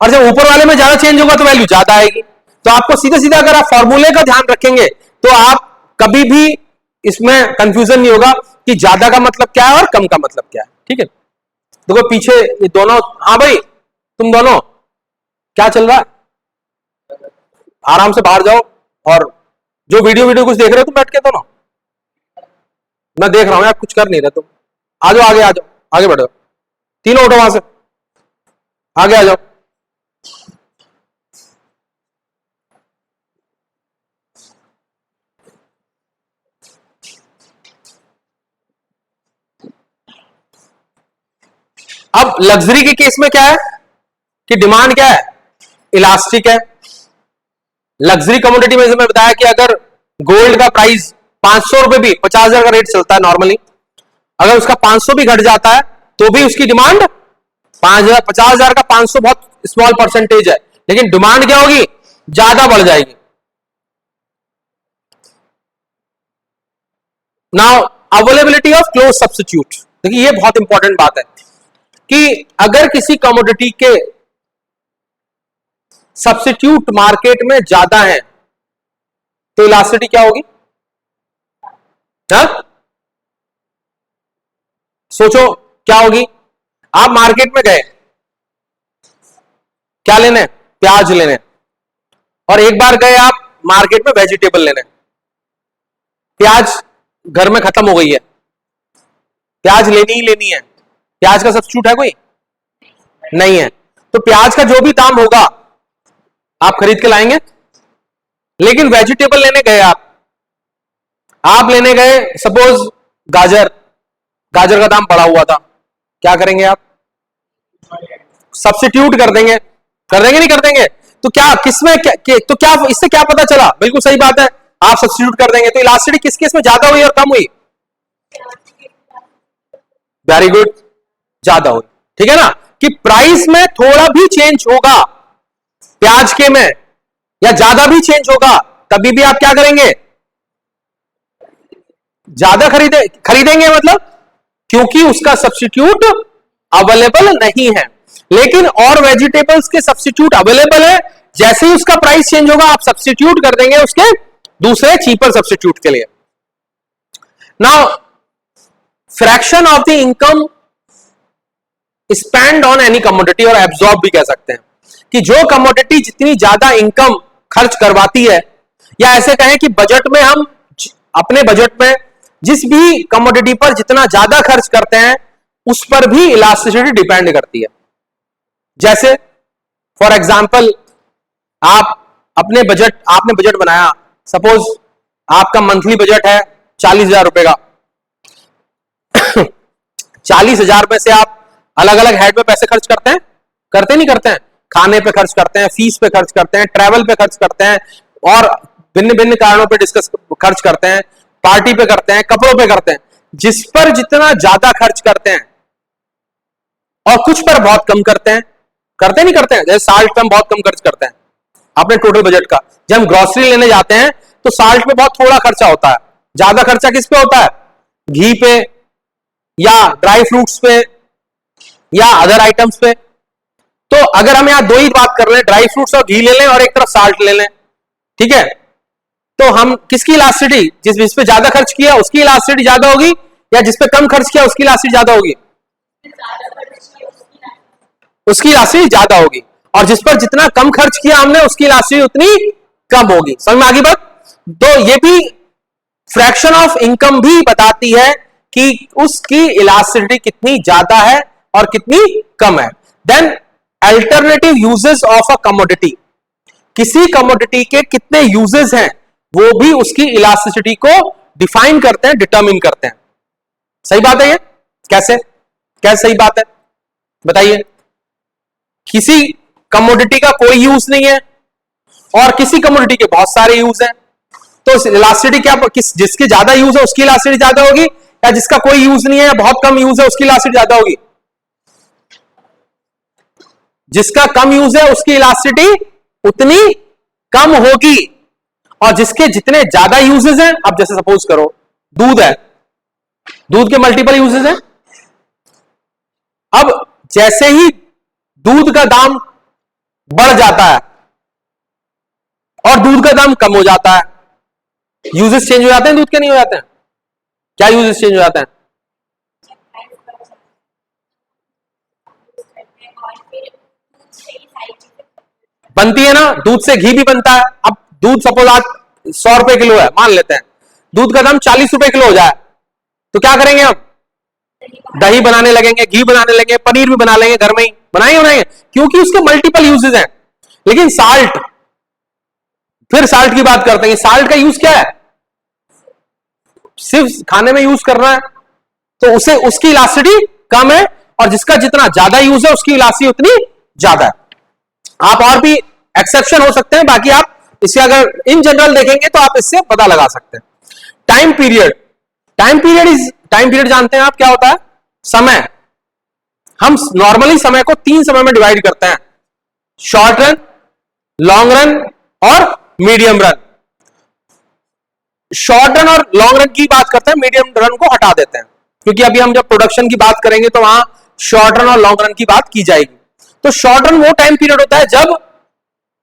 और जब ऊपर वाले में ज्यादा चेंज होगा तो वैल्यू ज्यादा आएगी। तो आपको सीधा सीधा अगर आप फॉर्मूले का ध्यान रखेंगे तो आप कभी भी इसमें कंफ्यूजन नहीं होगा कि ज्यादा का मतलब क्या है और कम का मतलब क्या है, ठीक है। देखो पीछे ये दोनों, हाँ भाई तुम दोनों क्या चल रहा है, आराम से बाहर जाओ, और जो वीडियो कुछ देख रहे हो तुम बैठ के दोनों, मैं देख रहा हूं, आप कुछ कर नहीं रहे तुम, आ जाओ आगे, आ जाओ आगे बढ़ो, तीनों उठो वहां से, आगे आ जाओ। अब लग्जरी के केस में क्या है कि डिमांड क्या है, इलास्टिक है। लग्जरी कमोडिटी में मैं बताया कि अगर गोल्ड का प्राइस 500 रुपए भी, 50,000 का रेट चलता है नॉर्मली, अगर उसका 500 भी घट जाता है तो भी उसकी डिमांड 5,000, 50,000 का 500 बहुत स्मॉल परसेंटेज है, लेकिन डिमांड क्या होगी, ज्यादा बढ़ जाएगी। Now availability of close substitute, देखिए ये बहुत इंपॉर्टेंट बात है कि अगर किसी कमोडिटी के सब्स्टिट्यूट मार्केट में ज्यादा है तो इलास्टिसिटी क्या होगी, हा? सोचो क्या होगी। आप मार्केट में गए, क्या लेने, प्याज लेने, और एक बार गए आप मार्केट में वेजिटेबल लेने, प्याज घर में खत्म हो गई है, प्याज लेनी ही लेनी है, प्याज का सब्स्टिट्यूट है कोई नहीं है, तो प्याज का जो भी दाम होगा आप खरीद के लाएंगे। लेकिन वेजिटेबल लेने गए आप लेने गए सपोज गाजर, गाजर का दाम बढ़ा हुआ था, क्या करेंगे आप, सब्स्टिट्यूट कर देंगे नहीं कर देंगे, तो क्या किसमें तो क्या इससे क्या पता चला, बिल्कुल सही बात है, आप सब्स्टिट्यूट कर देंगे। तो इलास्टिसिटी किस केस में ज्यादा हुई और कम हुई, वेरी गुड, ज्यादा हुई, ठीक है ना, कि प्राइस में थोड़ा भी चेंज होगा प्याज के में, या ज्यादा भी चेंज होगा, तभी भी आप क्या करेंगे, ज्यादा खरीदेंगे, मतलब क्योंकि उसका सब्स्टिट्यूट अवेलेबल नहीं है। लेकिन और वेजिटेबल्स के सब्स्टिट्यूट अवेलेबल है, जैसे ही उसका प्राइस चेंज होगा आप सब्स्टिट्यूट कर देंगे उसके दूसरे चीपर सब्स्टिट्यूट के लिए। Now fraction of the income spend on any commodity, और एब्जॉर्ब भी कह सकते हैं, कि जो कमोडिटी जितनी ज्यादा इनकम खर्च करवाती है, या ऐसे कहें कि बजट में हम अपने बजट में जिस भी कमोडिटी पर जितना ज्यादा खर्च करते हैं उस पर भी इलास्टिसिटी डिपेंड करती है। जैसे फॉर एग्जांपल आपने बजट बनाया, सपोज आपका मंथली बजट है 40,000 रुपए का 40,000 में से आप अलग अलग हेड पे पैसे खर्च करते नहीं करते हैं, खाने पे खर्च करते हैं, फीस पे खर्च करते हैं, ट्रैवल पे खर्च करते हैं, और भिन्न भिन्न कारणों पे खर्च करते हैं, पार्टी पे करते हैं, कपड़ों पे करते हैं। जिस पर जितना ज्यादा खर्च करते हैं और कुछ पर बहुत कम करते नहीं करते हैं, जैसे साल्ट पे हम बहुत कम खर्च करते हैं अपने टोटल बजट का। जब हम ग्रोसरी लेने जाते हैं तो साल्ट पे बहुत थोड़ा खर्चा होता है, ज्यादा खर्चा किस पे होता है, घी पे या ड्राई फ्रूट्स पे या अदर आइटम्स पे। तो अगर हम यहां दो ही बात कर लें, ड्राई फ्रूट्स और घी ले लें और एक तरफ साल्ट ले लें, ठीक है, तो हम किसकी इलास्टिसिटी, जिस पे ज्यादा खर्च किया उसकी इलास्टिसिटी ज्यादा होगी, या जिस पे कम खर्च किया उसकी इलास्टिसिटी ज्यादा होगी, उसकी इलास्टिसिटी ज्यादा होगी। और जिस पर जितना कम खर्च किया हमने उसकी इलास्टिसिटी उतनी कम होगी। समझ में आ गई बात? तो ये भी फ्रैक्शन ऑफ इनकम भी बताती है कि उसकी इलास्टिसिटी कितनी ज्यादा है और कितनी कम है। Then alternative uses of a commodity, किसी कमोडिटी के कितने यूजेस हैं वो भी उसकी इलास्टिसिटी को डिफाइन करते हैं, डिटरमिन करते हैं। सही बात है ये? कैसे कैसे सही बात है बताइए? किसी कमोडिटी का कोई यूज नहीं है और किसी कमोडिटी के बहुत सारे यूज हैं, तो इलास्टिसिटी क्या, जिसकी ज्यादा यूज है उसकी इलास्टिसिटी ज्यादा होगी, या जिसका कोई यूज नहीं है या बहुत कम यूज है उसकी इलास्टिसिटी ज्यादा होगी? जिसका कम यूज है उसकी इलास्टिसिटी उतनी कम होगी, और जिसके जितने ज्यादा यूजेस हैं, अब जैसे सपोज करो दूध है, दूध के मल्टीपल यूजेस हैं, अब जैसे ही दूध का दाम बढ़ जाता है और दूध का दाम कम हो जाता है, यूजेस चेंज हो जाते हैं, दूध के नहीं हो जाते हैं? क्या यूजेस चेंज हो जाते हैं? बनती है ना, दूध से घी भी बनता है। अब दूध सपोज आज 100 रुपए किलो है, मान लेते हैं, दूध का दाम 40 रुपए किलो हो जाए, तो क्या करेंगे हम? दही बनाने लगेंगे, घी बनाने लगेंगे, पनीर भी बना लेंगे, घर में ही बनाएंगे, क्योंकि उसके मल्टीपल यूजेस हैं। लेकिन साल्ट, फिर साल्ट की बात करते हैं, साल्ट का यूज क्या है? सिर्फ खाने में यूज करना है, तो उसे उसकी इलास्टिसिटी कम है, और जिसका जितना ज्यादा यूज है उसकी इलास्टिसिटी उतनी ज्यादा है। आप और भी एक्सेप्शन हो सकते हैं, बाकी आप इसे अगर इन जनरल देखेंगे तो आप इससे पता लगा सकते हैं। टाइम पीरियड, टाइम पीरियड जानते हैं आप क्या होता है? समय। हम नॉर्मली समय को 3 समय में डिवाइड करते हैं, शॉर्ट रन, लॉन्ग रन और मीडियम रन। शॉर्ट रन और लॉन्ग रन की बात करते हैं, मीडियम रन को हटा देते हैं, क्योंकि अभी हम जब प्रोडक्शन की बात करेंगे तो वहां शॉर्ट रन और लॉन्ग रन की बात की जाएगी। तो शॉर्ट रन वो टाइम पीरियड होता है जब,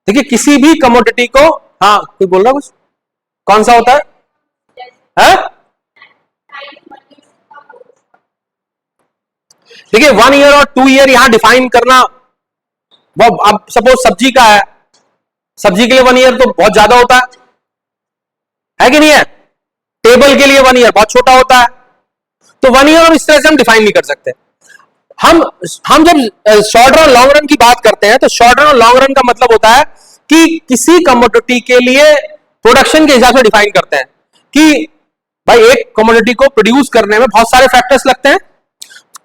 देखिए, किसी भी कमोडिटी को, हाँ कोई बोल रहा कुछ, कौन सा होता है? देखिए 1 ईयर और 2 ईयर यहां डिफाइन करना, वो अब सपोज सब्जी का है, सब्जी के लिए 1 ईयर तो बहुत ज्यादा होता है कि नहीं है? टेबल के लिए 1 ईयर बहुत छोटा होता है, तो 1 ईयर इस तरह से हम डिफाइन नहीं कर सकते। हम जब शॉर्ट रन और लॉन्ग रन की बात करते हैं, तो शॉर्ट रन और लॉन्ग रन का मतलब होता है कि किसी कमोडिटी के लिए प्रोडक्शन के हिसाब से डिफाइन करते हैं कि भाई एक कमोडिटी को प्रोड्यूस करने में बहुत सारे फैक्टर्स लगते हैं,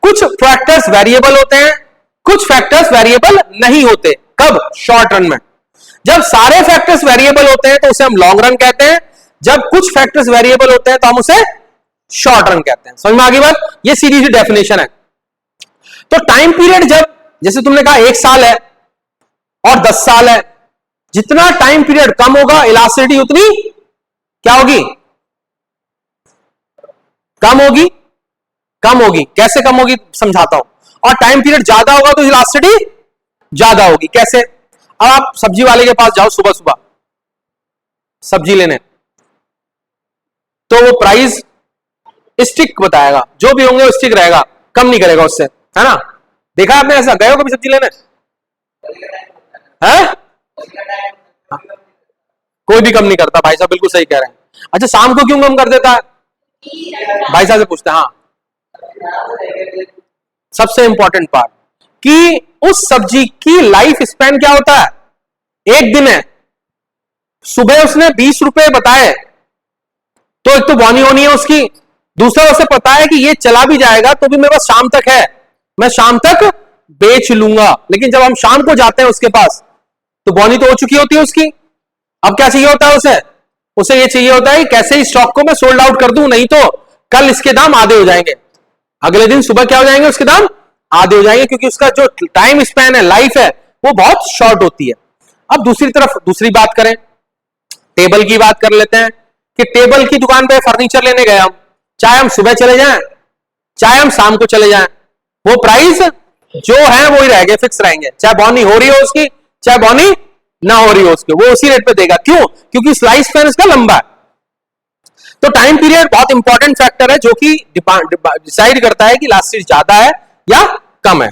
कुछ फैक्टर्स वेरिएबल होते हैं, कुछ फैक्टर्स वेरिएबल नहीं होते। कब? शॉर्ट रन में। जब सारे फैक्टर्स वेरिएबल होते हैं तो उसे हम लॉन्ग रन कहते हैं, जब कुछ फैक्टर्स वेरिएबल होते हैं तो हम उसे शॉर्ट रन कहते हैं। समझ में आ गई बात? ये सीधी सी डेफिनेशन है। तो टाइम पीरियड, जब जैसे तुमने कहा 1 साल है और 10 साल है, जितना टाइम पीरियड कम होगा इलास्टिसिटी उतनी क्या होगी? कम होगी। कम होगी, कैसे कम होगी समझाता हूं। और टाइम पीरियड ज्यादा होगा तो इलास्टिसिटी ज्यादा होगी। कैसे? अब आप सब्जी वाले के पास जाओ सुबह सुबह सब्जी लेने, तो वो प्राइस स्टिक बताएगा, जो भी होंगे वो स्टिक रहेगा, कम नहीं करेगा उससे, है ना? देखा आपने ऐसा? गए हो कभी सब्जी लेने? है? कोई भी कम नहीं करता, भाई साहब बिल्कुल सही कह रहे हैं। अच्छा, शाम को क्यों कम कर देता है? भाई साहब से पूछते हैं। हाँ, सबसे इंपॉर्टेंट पार्ट कि उस सब्जी की लाइफ स्पैन क्या होता है? 1 दिन है। सुबह उसने 20 रुपए बताए, तो एक तो बॉनी होनी है उसकी, दूसरा उसे पता है कि ये चला भी जाएगा तो भी मेरे पास शाम तक है, मैं शाम तक बेच लूंगा। लेकिन जब हम शाम को जाते हैं उसके पास तो बॉनी तो हो चुकी होती है उसकी। अब क्या चाहिए होता है उसे? उसे ये चाहिए होता है कि कैसे ही स्टॉक को मैं सोल्ड आउट कर दूं, नहीं तो कल इसके दाम आधे हो जाएंगे, अगले दिन सुबह क्या हो जाएंगे? उसके दाम आधे हो जाएंगे, क्योंकि उसका जो टाइम स्पैन है, लाइफ है, वो बहुत शॉर्ट होती है। अब दूसरी तरफ दूसरी बात करें, टेबल की बात कर लेते हैं कि टेबल की दुकान पे फर्नीचर लेने गए हम, चाहे हम सुबह चले जाएं चाहे हम शाम को चले जाएं, वो प्राइस जो है वो ही रहेंगे, फिक्स रहेंगे, चाहे बॉनी हो रही हो उसकी चाहे बॉनी ना हो रही हो उसकी, वो उसी रेट पे देगा। क्यों? क्योंकि स्लाइस स्पैन इसका लंबा है। तो टाइम पीरियड बहुत इंपॉर्टेंट फैक्टर है जो कि डिसाइड करता है कि इलास्टिसिटी ज्यादा है या कम है।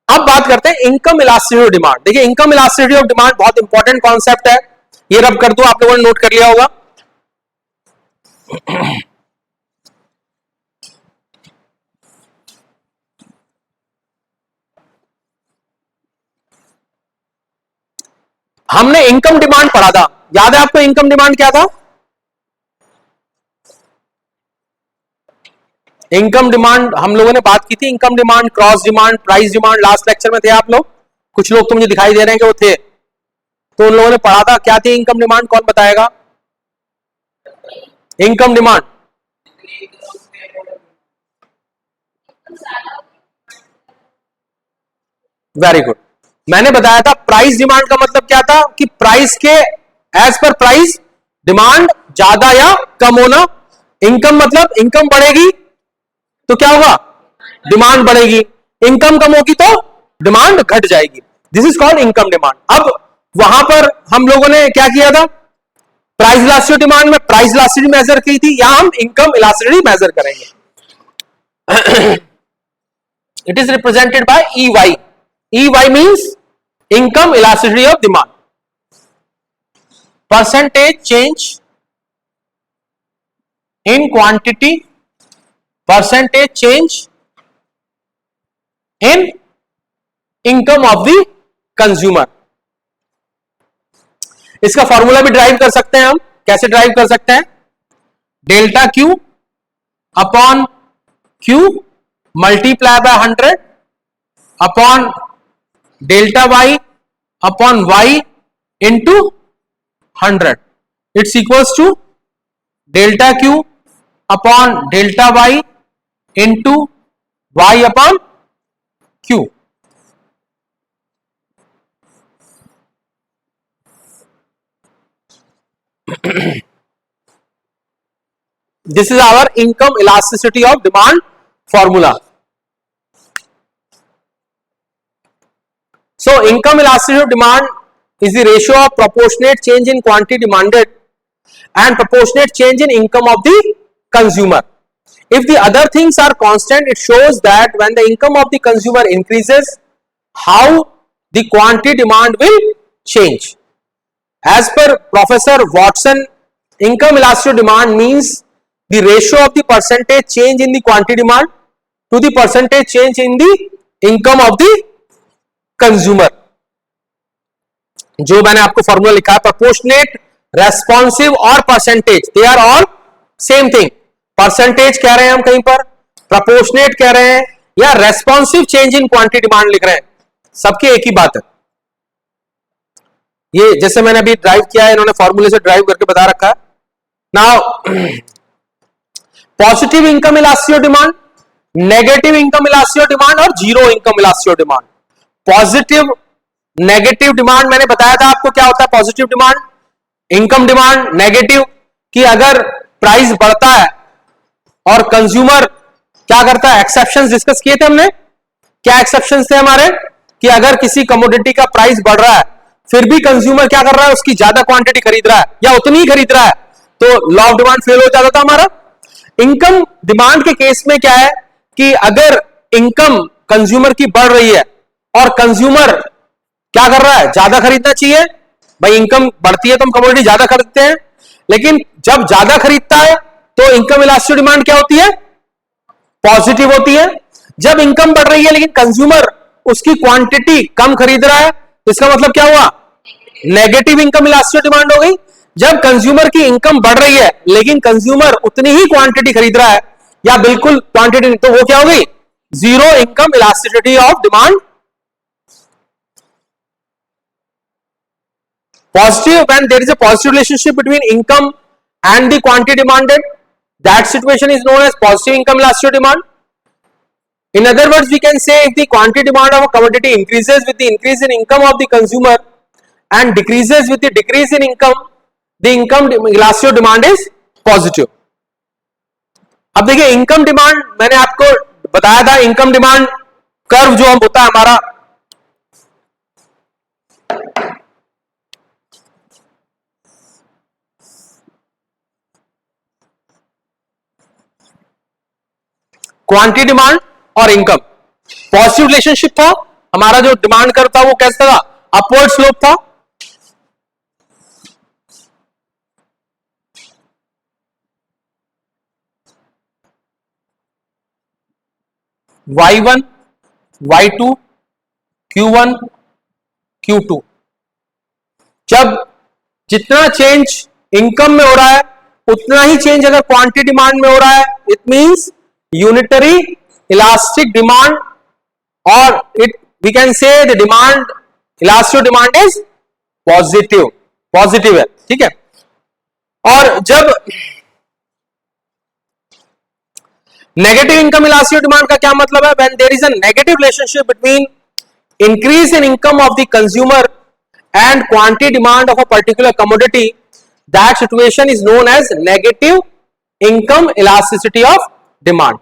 अब बात करते हैं इनकम इलास्टिसिटी ऑफ डिमांड। देखिए इनकम इलास्टिसिटी ऑफ डिमांड बहुत इंपॉर्टेंट कॉन्सेप्ट है, ये रब कर दो, आप लोगों ने नोट कर लिया होगा। हमने इनकम डिमांड पढ़ा था, याद है आपको इनकम डिमांड क्या था? इनकम डिमांड हम लोगों ने बात की थी, income demand, cross demand, price demand. Last lecture में थे आप लोग, कुछ लोग तो मुझे दिखाई दे रहे हैं कि वो थे, तो उन लोगों ने पढ़ा था। क्या थी इनकम डिमांड, कौन बताएगा? इनकम डिमांड वेरी गुड, मैंने बताया था। प्राइस डिमांड का मतलब क्या था कि प्राइस के एज पर प्राइस डिमांड ज्यादा या कम होना। इनकम मतलब इनकम बढ़ेगी तो क्या होगा? डिमांड बढ़ेगी। इनकम कम होगी तो डिमांड घट जाएगी। This is called income demand. अब वहां पर हम लोगों ने क्या किया था? प्राइस इलास्टिसिटी डिमांड में प्राइस इलास्टिसिटी मेजर की थी, यहां हम इनकम इलास्टिसिटी मेजर करेंगे। It is represented by EY. EY means income elasticity of demand. Percentage change in quantity, percentage change in income of the consumer. इसका formula भी drive कर सकते हैं हम। कैसे ड्राइव कर सकते हैं? Delta Q upon Q multiply by 100 upon delta Y upon Y into 100, it's equals to delta Q upon delta Y into Y upon Q। This is our income elasticity of demand formula. So income elasticity of demand is the ratio of proportionate change in quantity demanded and proportionate change in income of the consumer. If the other things are constant, it shows that when the income of the consumer increases, how the quantity demand will change. As per Professor Watson, income elasticity of demand means the ratio of the percentage change in the quantity demand to the percentage change in the income of the consumer. जो मैंने आपको formula लिखा है, proportionate, responsive और percentage, they are all same thing. Percentage कह रहे हैं हम कहीं पर, प्रोपोर्शनेट कह रहे हैं, या responsive change in quantity demand लिख रहे हैं, सबकी एक ही बात है। ये जैसे मैंने अभी ड्राइव किया है, इन्होंने फॉर्मूले से ड्राइव करके बता रखा है। Now positive income elasticity of demand, negative income elasticity of demand और zero income elasticity of demand. Positive negative demand मैंने बताया था आपको क्या होता है। Positive demand, income demand negative, कि अगर प्राइस बढ़ता है और कंज्यूमर क्या करता है, एक्सेप्शंस डिस्कस किए थे हमने। क्या एक्सेप्शंस थे हमारे? कि अगर किसी कमोडिटी का प्राइस बढ़ रहा है फिर भी कंज्यूमर क्या कर रहा है, उसकी ज्यादा क्वांटिटी खरीद रहा है या उतनी ही खरीद रहा है, तो लॉ ऑफ डिमांड फेल हो जाता था हमारा। इनकम डिमांड के केस में क्या है कि अगर इनकम कंज्यूमर की बढ़ रही है और कंज्यूमर क्या कर रहा है, ज्यादा खरीदना चाहिए। भाई इनकम बढ़ती है तो हम कमोडिटी ज्यादा खरीदते हैं, लेकिन जब ज्यादा खरीदता है तो इनकम इलास्टिसिटी डिमांड क्या होती है? पॉजिटिव होती है। जब इनकम बढ़ रही है लेकिन कंज्यूमर उसकी क्वांटिटी कम खरीद रहा है, तो इसका मतलब क्या हुआ? नेगेटिव इनकम इलास्टिसिटी डिमांड हो गई। जब कंज्यूमर की इनकम बढ़ रही है लेकिन कंज्यूमर उतनी ही क्वांटिटी खरीद रहा है या बिल्कुल क्वांटिटी, तो वो क्या हो गई? Zero income elasticity of demand. Positive, when there is a positive relationship between income and the quantity demanded, that situation is known as positive income elasticity demand. In other words, we can say if the quantity demand of a commodity increases with the increase in income of the consumer and decreases with the decrease in income, the income elasticity demand is positive. अब देखिए income demand मैंने आपको बताया था, income demand curve जो हम होता है हमारा, क्वांटिटी डिमांड और इनकम, पॉजिटिव रिलेशनशिप था हमारा जो डिमांड कर्व था वो कैसा था, अपवर्ड स्लोप था। Y1, Y2, Q1, Q2, जब जितना चेंज इनकम में हो रहा है उतना ही चेंज अगर क्वांटिटी डिमांड में हो रहा है, it means unitary elastic demand, और it we can say the demand elastic demand is positive, positive है, ठीक है। और जब नेगेटिव इनकम इलास्टिक डिमांड का क्या मतलब है, when there is a negative relationship between increase in income of the consumer and quantity demand of a particular commodity, that situation is known as negative income elasticity of demand.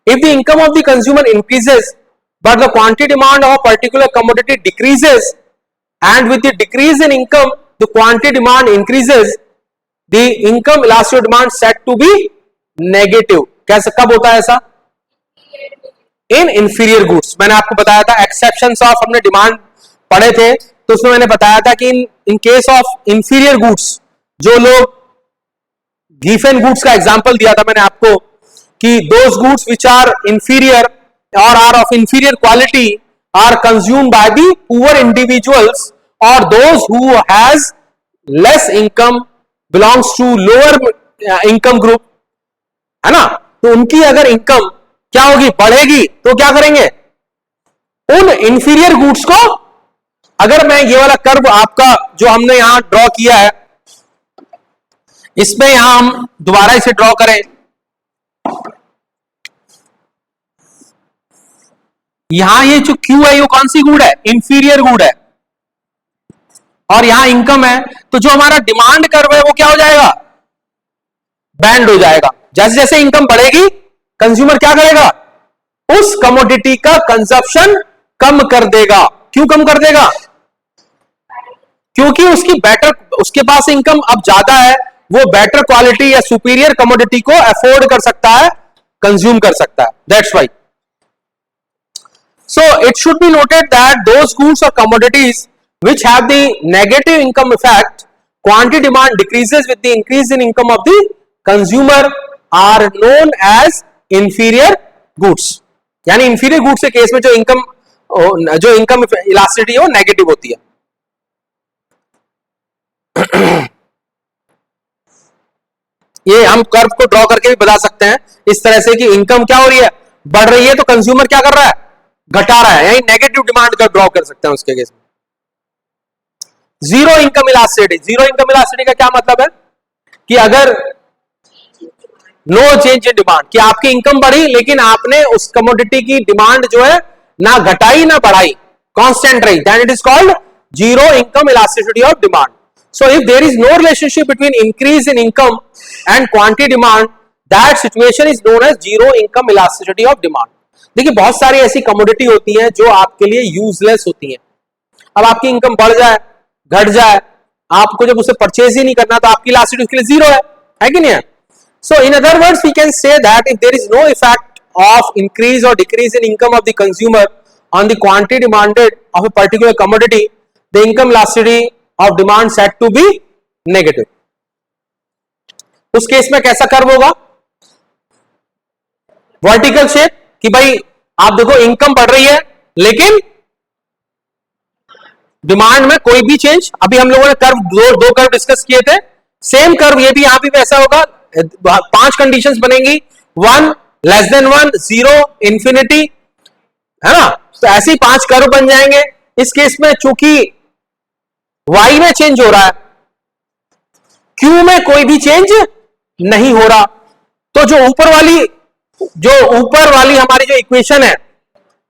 If the income of the consumer increases but the quantity demand of a particular commodity decreases, and with the decrease in income the quantity demand increases, the income elasticity of demand said to be negative. कैसे, कब होता है ऐसा, इन inferior goods. मैंने आपको बताया था exceptions of, हमने डिमांड पढ़े थे तो उसमें मैंने बताया था कि in case of inferior goods, जो लोग गिवन गुड्स का एग्जांपल दिया था मैंने आपको कि those goods which are inferior और are of inferior quality are consumed by the poor individuals, और those who has less income belongs to lower income group, है ना। तो उनकी अगर इनकम क्या होगी, बढ़ेगी, तो क्या करेंगे, उन इंफीरियर गुड्स को, अगर मैं ये वाला कर्व आपका जो हमने यहां ड्रॉ किया है, इसमें यहां हम दोबारा इसे ड्रॉ करें, यहां ये जो क्यू है वो कौन सी गुड है, इंफीरियर गुड है, और यहां इनकम है, तो जो हमारा डिमांड कर्व है वो क्या हो जाएगा, बैंड हो जाएगा। जैसे जैसे इनकम बढ़ेगी कंज्यूमर क्या करेगा, उस कमोडिटी का कंजप्शन कम कर देगा। क्यों कम कर देगा, क्योंकि उसकी बेटर, उसके पास इनकम अब ज्यादा है, वो बेटर क्वालिटी या सुपीरियर कमोडिटी को अफोर्ड कर सकता है, कंज्यूम कर सकता है, that's why. So it should be noted that those goods और commodities which have the negative income effect, quantity demand decreases with the increase in income of the consumer, are known as inferior goods। यानी inferior goods के case में जो income elasticity है वो negative होती है। ये हम कर्व को ड्रॉ करके भी बता सकते हैं इस तरह से कि इनकम क्या हो रही है, बढ़ रही है, तो कंज्यूमर क्या कर रहा है, घटा रहा है, यानी नेगेटिव डिमांड का ड्रॉ कर सकते हैं उसके केस में। Zero income elasticity, zero income elasticity का क्या मतलब है कि अगर नो चेंज इन डिमांड, कि आपकी इनकम बढ़ी लेकिन आपने उस कमोडिटी की डिमांड जो है ना घटाई ना बढ़ाई, कांस्टेंट रही, then it is called zero income elasticity of demand. So if there is no relationship between increase in income and quantity demand, that situation is known as zero income elasticity of demand. देखिए बहुत सारी ऐसी commodity होती हैं जो आपके लिए useless होती हैं। अब आपकी इनकम बढ़ जाए घट जाए, आपको जब उसे परचेज ही नहीं करना तो आपकी इलास्टिसिटी उसके लिए जीरो है कि नहीं है। So in other words, we can say that if there is no effect of increase or decrease in income of the consumer on the quantity demanded of a particular commodity, the income elasticity of demand said to be negative। उस case में कैसा curve होगा, vertical shape, कि भाई आप देखो income बढ़ रही है लेकिन डिमांड में कोई भी चेंज, अभी हम लोगों ने कर्व दो कर्व डिस्कस किए थे, सेम कर्व ये भी यहां भी वैसा होगा। 5 कंडीशंस बनेंगी, 1 लेस देन 1, 0 इंफिनिटी, है ना। तो ऐसे ही 5 कर्व बन जाएंगे। इस केस में चूंकि y में चेंज हो रहा है, q में कोई भी चेंज नहीं हो रहा, तो जो ऊपर वाली हमारी जो इक्वेशन है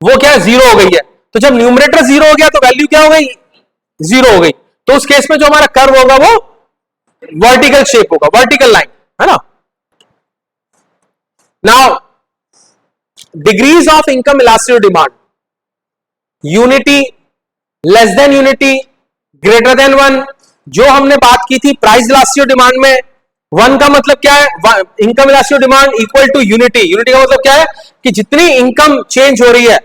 वो क्या है, 0 हो गई है। तो जब न्यूमरेटर 0 हो गया तो वैल्यू क्या हो गई, 0 हो गई। तो उस केस में जो हमारा कर्व होगा वो वर्टिकल शेप होगा, वर्टिकल लाइन, है ना। Now degrees of income elasticity demand, unity, less than unity, greater than 1। जो हमने बात की थी प्राइस इलास्टिसिटी डिमांड में, 1 का मतलब क्या है, income elasticity demand equal to unity. Unity का मतलब क्या है कि जितनी इनकम चेंज हो रही है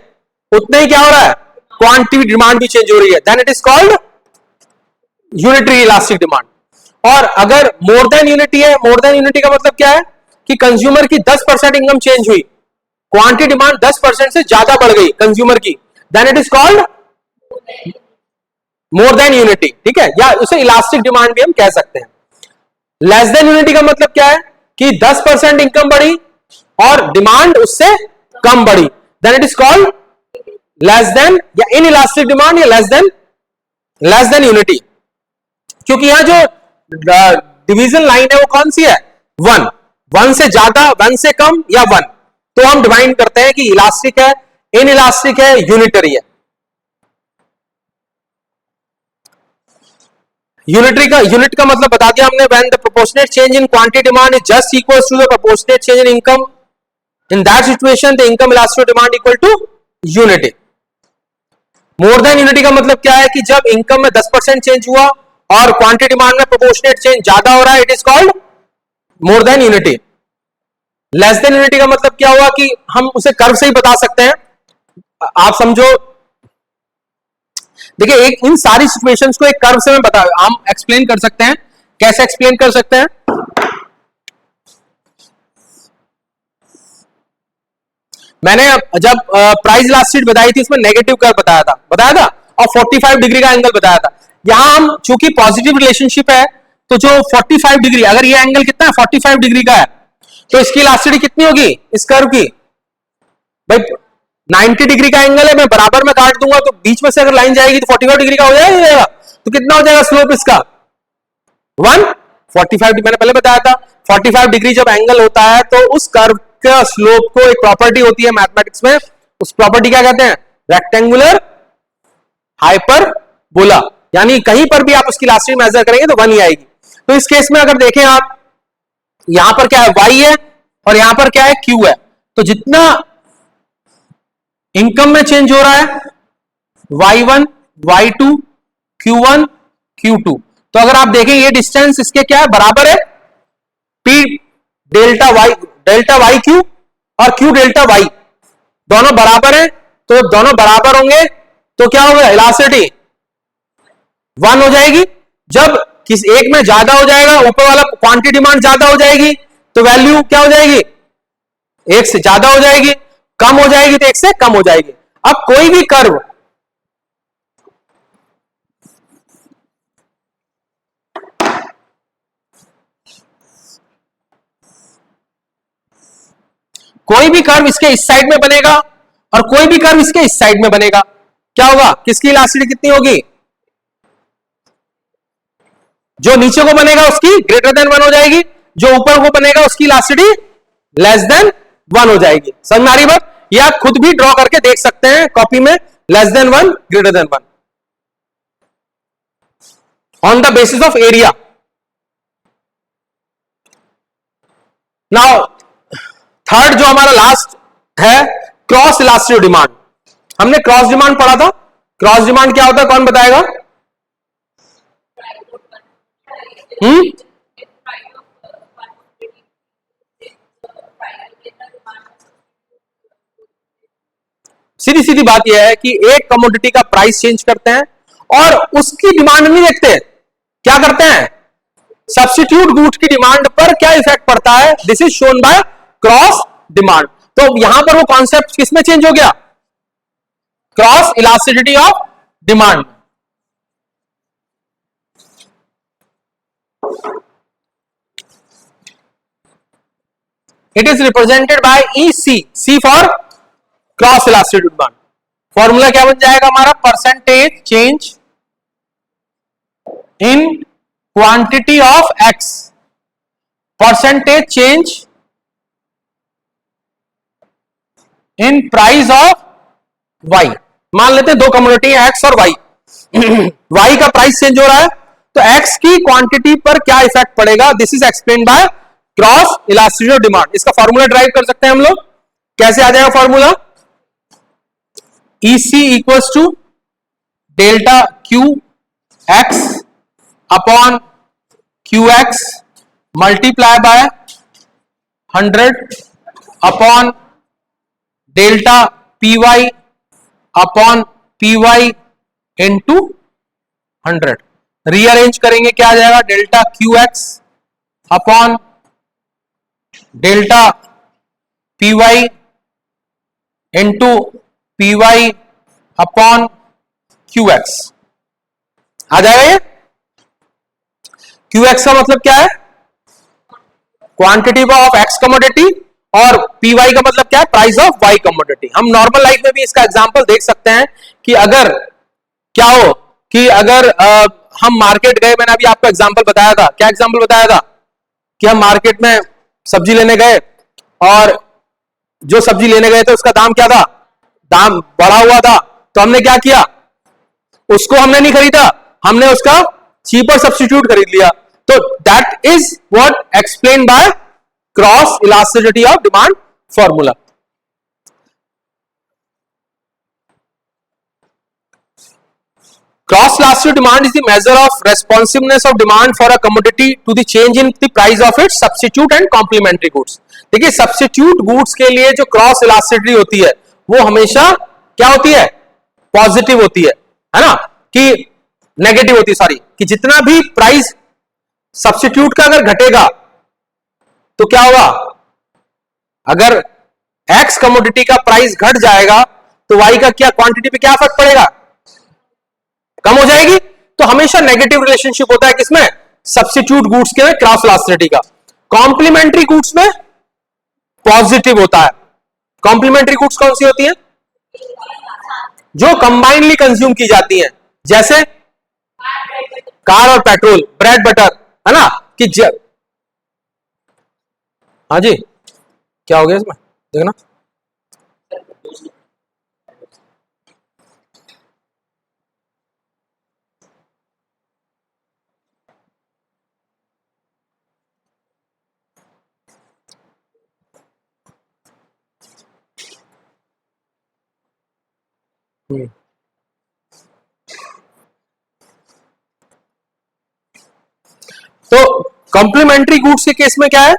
उतना ही क्या हो रहा है, क्वांटिटी डिमांड भी चेंज हो रही है, then it is called unitary elastic demand. और अगर मोर देन यूनिटी है, मोर देन यूनिटी का मतलब क्या है कि कंज्यूमर की 10% इनकम चेंज हुई, क्वांटिटी डिमांड 10% से ज्यादा बढ़ गई कंज्यूमर की, then it is called more than unity, ठीक है, या उसे इलास्टिक डिमांड भी हम कह सकते हैं। लेस देन यूनिटी का मतलब क्या है कि 10% इनकम बढ़ी और डिमांड उससे कम बढ़ी, then it is called less than या इन इलास्टिक डिमांड या लेस देन यूनिटी। क्योंकि यहां जो डिवीजन लाइन है वो कौन सी है, 1, 1 से ज्यादा, 1 से कम या 1, तो हम डिवाइड करते हैं कि इलास्टिक है, इन इलास्टिक है, यूनिटरी है। यूनिट का मतलब बता दिया हमने, when the proportionate change in quantity demand is just equals to the proportionate change in income, in that situation the income elastic demand equal to unity. More than unity का मतलब क्या है कि जब इनकम में 10% चेंज हुआ और quantity demand में प्रोपोर्शनेट चेंज ज्यादा हो रहा है, it is called more than unity. Less than unity का मतलब क्या हुआ कि हम उसे कर्व से ही बता सकते हैं, आप समझो, देखिए एक इन सारी सिचुएशंस को एक कर्व से हम एक्सप्लेन कर सकते हैं। कैसे एक्सप्लेन कर सकते हैं, मैंने जब प्राइस इलास्टिसिटी बताई थी उसमें नेगेटिव कर्व बताया था और 45 डिग्री का एंगल बताया था। यहां हम चूंकि पॉजिटिव रिलेशनशिप है तो जो 45 डिग्री, अगर ये एंगल कितना है 45 डिग्री का है, तो इसकी इलास्टिसिटी कितनी होगी इस कर्व की, भाई 90 डिग्री का एंगल है, मैं बराबर में काट दूंगा तो बीच में से अगर लाइन जाएगी तो 45 डिग्री का हो जाएगा, तो कितना हो जाएगा स्लोप इसका 145 डिग्री। मैंने पहले बताया था 45 डिग्री जब एंगल होता है तो उस कर्व का स्लोप को एक प्रॉपर्टी होती है मैथमेटिक्स में, उस प्रॉपर्टी क्या कहते हैं, रेक्टेंगुलर हाइपरबोला, यानी कहीं पर भी आप उसकी इलास्टिसिटी मेजर करेंगे तो 1 ही आएगी। तो इस केस में अगर देखें आप, यहां पर क्या है y है और यहां पर क्या है q है, तो जितना इनकम में चेंज हो रहा है y1 y2 q1 q2, तो अगर आप देखें ये डिस्टेंस इसके क्या है बराबर है, p डेल्टा y q और q डेल्टा y दोनों बराबर है, तो जब दोनों बराबर होंगे तो क्या होगा, इलास्टिसिटी 1 हो जाएगी। जब किस एक में ज्यादा हो जाएगा, ऊपर वाला क्वांटिटी डिमांड ज्यादा हो जाएगी तो वैल्यू क्या हो जाएगी, 1 से ज्यादा हो जाएगी, कम हो जाएगी तो 1 से कम हो जाएगी। अब कोई भी कर्व इसके इस साइड में बनेगा और कोई भी कर्व इसके इस साइड में बनेगा, क्या होगा, किसकी इलास्टिसिटी कितनी होगी, जो नीचे को बनेगा उसकी ग्रेटर देन 1 हो जाएगी, जो ऊपर को बनेगा उसकी इलास्टिसिटी लेस देन 1 हो जाएगी। समझ में आ रही बात, ये आप खुद भी ड्रॉ करके देख सकते हैं कॉपी में, less than 1 greater than 1 on the basis of area. Now third जो हमारा लास्ट है, क्रॉस इलास्टिक डिमांड। हमने क्रॉस डिमांड पढ़ा था, क्रॉस डिमांड क्या होता है कौन बताएगा, सीधी सीधी बात यह है कि एक कमोडिटी का प्राइस चेंज करते हैं और उसकी डिमांड नहीं देखते, क्या करते हैं, सब्स्टिट्यूट गुड्स की डिमांड पर क्या इफेक्ट पड़ता है, this is shown by cross demand. तो यहां पर वो कॉन्सेप्ट किसमें चेंज हो गया, cross elasticity of demand. It is represented by EC, C for cross elasticity demand. Formula क्या बन जाएगा हमारा, percentage change in quantity of X, percentage change in price of Y। मान लेते हैं दो कमोडिटी है X और Y, Y का प्राइस चेंज हो रहा है तो X की क्वांटिटी पर क्या इफेक्ट पड़ेगा, this is explain by cross elasticity of demand. इसका फॉर्मूला ड्राइव कर सकते हैं हम लोग, कैसे आ जाएगा formula, EC equals to delta Q X upon Q X multiply by 100 upon delta P Y upon P Y into 100, rearrange करेंगे क्या आ जाएगा, delta Q X upon delta P Y into P Y upon Q X आ जाएगा। ये Q X का मतलब क्या है, क्वांटिटी ऑफ एक्स कमोडिटी, और पी वाई का मतलब क्या है, प्राइस ऑफ वाई कमोडिटी। हम नॉर्मल लाइफ में भी इसका एग्जांपल देख सकते हैं कि अगर क्या हो कि अगर हम मार्केट गए, मैंने अभी आपको एग्जांपल बताया था, क्या एग्जांपल बताया था कि हम मार्केट में सब्जी लेने गए और जो सब्जी लेने गए थे उसका दाम क्या था, दाम बढ़ा हुआ था, तो हमने क्या किया, उसको हमने नहीं खरीदा, हमने उसका चीपर सब्स्टिट्यूट खरीद लिया। तो that is what explain by cross elasticity of demand formula. Cross elastic demand is the measure of responsiveness of demand for a commodity to the change in the price of its substitute and complementary goods। देखिए substitute goods के लिए जो cross elasticity होती है वो हमेशा क्या होती है, पॉजिटिव होती है ना, कि नेगेटिव होती है, सॉरी, कि जितना भी प्राइस सब्स्टिट्यूट का अगर घटेगा तो क्या होगा, अगर एक्स कमोडिटी का प्राइस घट जाएगा तो वाई का क्या क्वांटिटी पे क्या फर्क पड़ेगा, कम हो जाएगी। तो हमेशा नेगेटिव रिलेशनशिप होता है किसमें, सब्स्टिट्यूट गुड्स के में क्रॉस इलास्टिसिटी का। कॉम्प्लीमेंट्री गुड्स में पॉजिटिव होता है। कॉम्प्लीमेंट्री गुड्स कौन सी होती है, जो कंबाइनली कंज्यूम की जाती हैं, जैसे कार और पेट्रोल, ब्रेड बटर, है ना, कि हाँ जी क्या हो गया इसमें देखना। तो कॉम्प्लीमेंट्री गुड्स के केस में क्या है,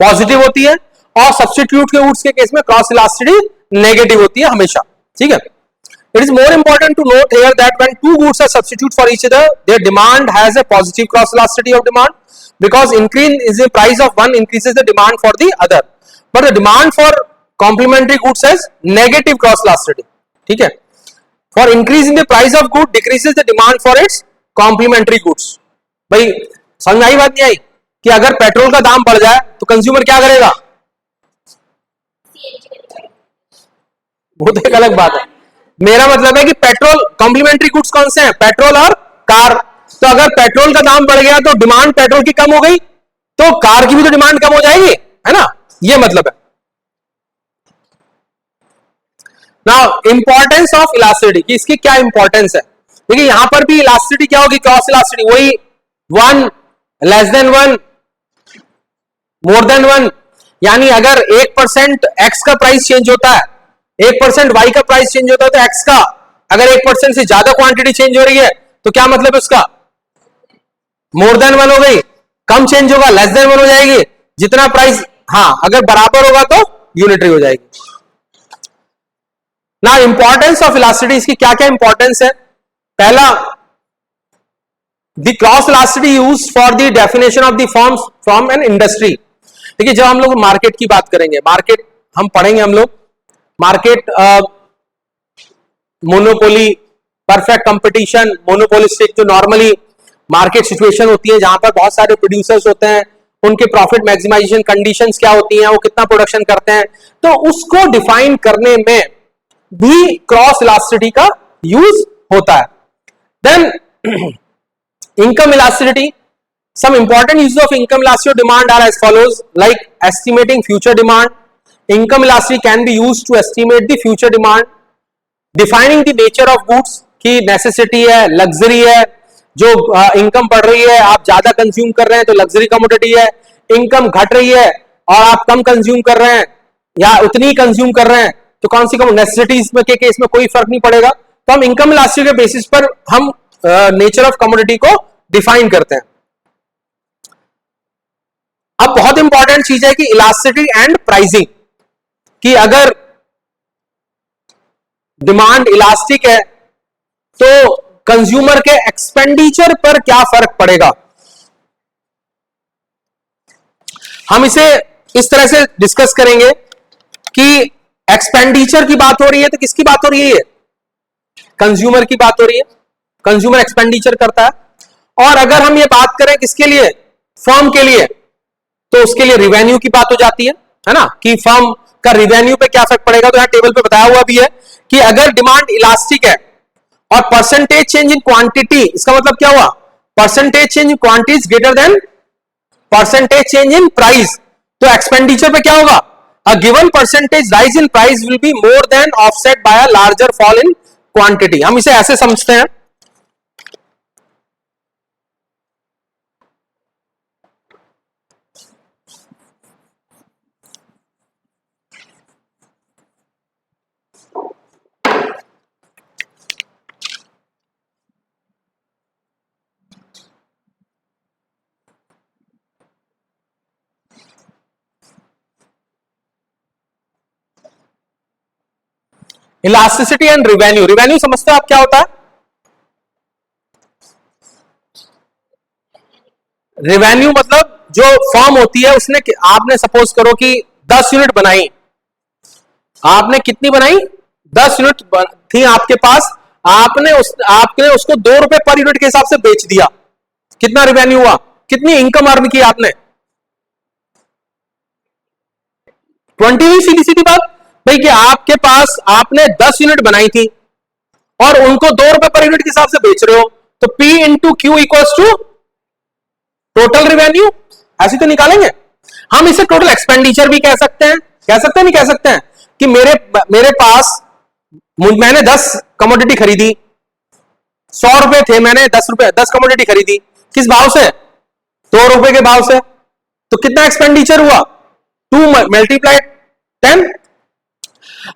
पॉजिटिव होती है, और सब्स्टिट्यूट के गुड्स के केस में क्रॉस इलास्टिसिटी नेगेटिव होती है हमेशा, ठीक है। It is more important to note here that when two goods are substitute for each other their demand has a positive cross elasticity of demand because increase is the price of one increases the demand for the other, but the demand for complementary goods has negative cross elasticity, ठीक है। For increase in the price of good decreases the demand for its complementary goods. भाई समझ आई बात नहीं आई, कि अगर petrol का दाम बढ़ जाए तो कंज्यूमर क्या करेगा, वो तो एक अलग बात है। मेरा मतलब है कि पेट्रोल कॉम्प्लीमेंट्री गुड्स कौन से हैं, पेट्रोल और कार। तो अगर पेट्रोल का दाम बढ़ गया तो डिमांड पेट्रोल की कम हो गई, तो कार की भी तो डिमांड कम हो जाएगी, है ना, ये मतलब है। नाउ इंपॉर्टेंस ऑफ इलास्टिसिटी, कि इसकी क्या इंपॉर्टेंस है। देखिए यहां पर भी इलास्टिसिटी क्या होगी, क्रॉस इलास्टिसिटी, वही 1 लेस देन 1 मोर देन 1, यानी अगर 1% एक्स का प्राइस चेंज होता है, 1% वाई का प्राइस चेंज होता है, तो एक्स का अगर 1% से ज्यादा क्वांटिटी चेंज हो रही है तो क्या मतलब है उसका, मोर देन 1 हो गई। कम चेंज होगा, लेस देन 1 हो जाएगी। जितना प्राइस, हाँ, अगर बराबर होगा तो यूनिटरी हो जाएगी। ना इंपॉर्टेंस ऑफ इलास्टिसिटी, इसकी क्या क्या इंपॉर्टेंस है। पहला, the cross elasticity use for the definition of the forms from an industry. देखिए जब हम लोग मार्केट की बात करेंगे, मार्केट हम पढ़ेंगे, हम लोग market monopoly, perfect competition, monopolistic, जो नॉर्मली मार्केट सिचुएशन होती है जहां पर बहुत सारे प्रोड्यूसर्स होते हैं, उनके प्रॉफिट मैक्सिमाइजेशन कंडीशंस क्या होती हैं, वो कितना प्रोडक्शन करते हैं, तो उसको डिफाइन करने में भी क्रॉस इलास्टिसिटी का यूज होता है। Then income elasticity, some important uses of income elasticity demand are as follows, like estimating future demand. Income elasticity can be used to estimate the future demand. Defining the nature of goods, की necessity है, luxury है, जो income बढ़ रही है, आप ज्यादा consume कर रहे हैं तो लग्जरी कमोडिटी है, इनकम घट रही है और आप कम कंज्यूम कर रहे हैं या उतनी ही कंज्यूम कर रहे हैं तो कौन सी कम नेसेसिटीज के केस में कोई फर्क नहीं पड़ेगा। तो हम इनकम इलास्टिसिटी के बेसिस पर हम नेचर ऑफ कमोडिटी को डिफाइन करते हैं। अब बहुत इंपॉर्टेंट चीज है कि इलास्टिसिटी एंड प्राइसिंग, कि अगर डिमांड इलास्टिक है तो कंज्यूमर के एक्सपेंडिचर पर क्या फर्क पड़ेगा। हम इसे इस तरह से डिस्कस करेंगे कि एक्सपेंडिचर की बात हो रही है तो किसकी बात हो रही है, कंज्यूमर की बात हो रही है, कंज्यूमर एक्सपेंडिचर करता है। और अगर हम ये बात करें किसके लिए, फर्म के लिए, तो उसके लिए रिवेन्यू की बात हो जाती है ना, कि फर्म का रिवेन्यू पे क्या फर्क पड़ेगा। तो यहां टेबल पे बताया हुआ भी है कि अगर डिमांड इलास्टिक है और परसेंटेज चेंज इन क्वांटिटी, इसका मतलब क्या हुआ, percentage change in quantity is greater than percentage change in price, तो एक्सपेंडिचर पे क्या होगा, a given percentage rise in price will be more than offset by a larger fall in quantity. हम इसे ऐसे समझते हैं, इलास्टिसिटी एंड रिवेन्यू। रिवेन्यू समझते हो आप क्या होता है, रिवेन्यू मतलब जो फर्म होती है उसने, आपने सपोज करो कि 10 यूनिट बनाई, आपने कितनी बनाई, 10 यूनिट थी आपके पास, आपने उसको 2 रुपए पर यूनिट के हिसाब से बेच दिया, कितना रिवेन्यू हुआ, कितनी इनकम अर्न की आपने, 20 हुई। सीधी सीधी बात भाई कि आपके पास आपने 10 यूनिट बनाई थी और उनको 2 रुपए पर यूनिट के हिसाब से बेच रहे हो, तो P into Q equals to total revenue, ऐसे तो निकालेंगे। हम इसे टोटल एक्सपेंडिचर भी कह सकते हैं, कह सकते हैं नहीं कह सकते हैं, कि मेरे पास मैंने 10 कमोडिटी खरीदी, 100 रुपए थे, मैंने 10 कमोडिटी खरीदी, किस भाव से, 2 रुपए के भाव से, तो कितना एक्सपेंडिचर हुआ, 2 मल्टीप्लाइड 10।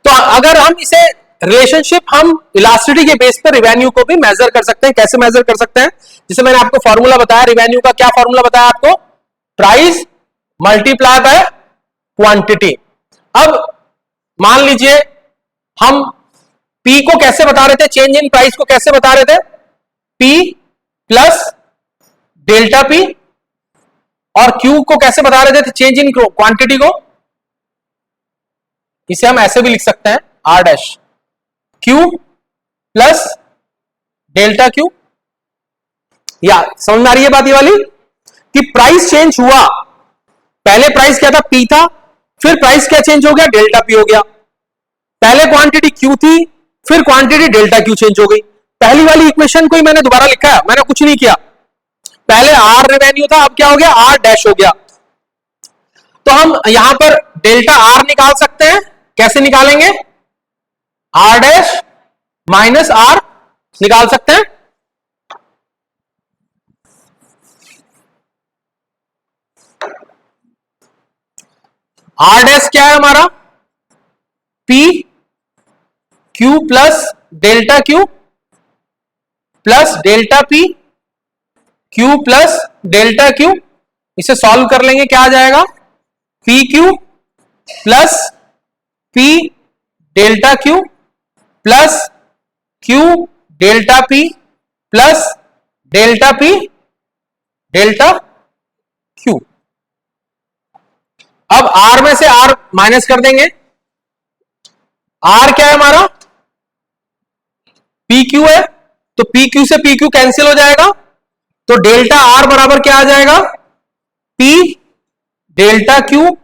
तो अगर हम इसे रिलेशनशिप हम इलास्टिसिटी के बेस पर रिवेन्यू को भी मेजर कर सकते हैं। कैसे मेजर कर सकते हैं, जिसे मैंने आपको फॉर्मूला बताया रिवेन्यू का, क्या फॉर्मूला बताया आपको, प्राइस मल्टीप्लाई बाय क्वांटिटी। अब मान लीजिए हम P को कैसे बता रहे थे, चेंज इन प्राइस को कैसे बता रहे थे, P प्लस डेल्टा P, और Q को कैसे बता रहे थे, चेंज इन क्वांटिटी को, इसे हम ऐसे भी लिख सकते हैं R dash Q plus delta Q। या समझ में आ रही है बात ये वाली, कि प्राइस चेंज हुआ, पहले प्राइस क्या था, P था, फिर प्राइस क्या चेंज हो गया, डेल्टा P हो गया। पहले क्वांटिटी Q थी, फिर क्वांटिटी डेल्टा Q चेंज हो गई। पहली वाली इक्वेशन को ही मैंने दोबारा लिखा है, मैंने कुछ नहीं किया, पहले R रेवेन्यू था, अब क्या हो गया, R डैश हो गया। तो हम यहां पर डेल्टा R निकाल सकते हैं, कैसे निकालेंगे, R डैश माइनस R निकाल सकते हैं। R डैश क्या है हमारा, P Q plus delta Q plus delta P Q plus delta Q। इसे सॉल्व कर लेंगे, क्या आ जाएगा, P Q plus P delta Q plus Q delta P plus delta P delta Q। अब R में से R माइनस कर देंगे, R क्या है हमारा, PQ है, तो PQ से PQ कैंसिल हो जाएगा, तो डेल्टा R बराबर क्या आ जाएगा, P delta Q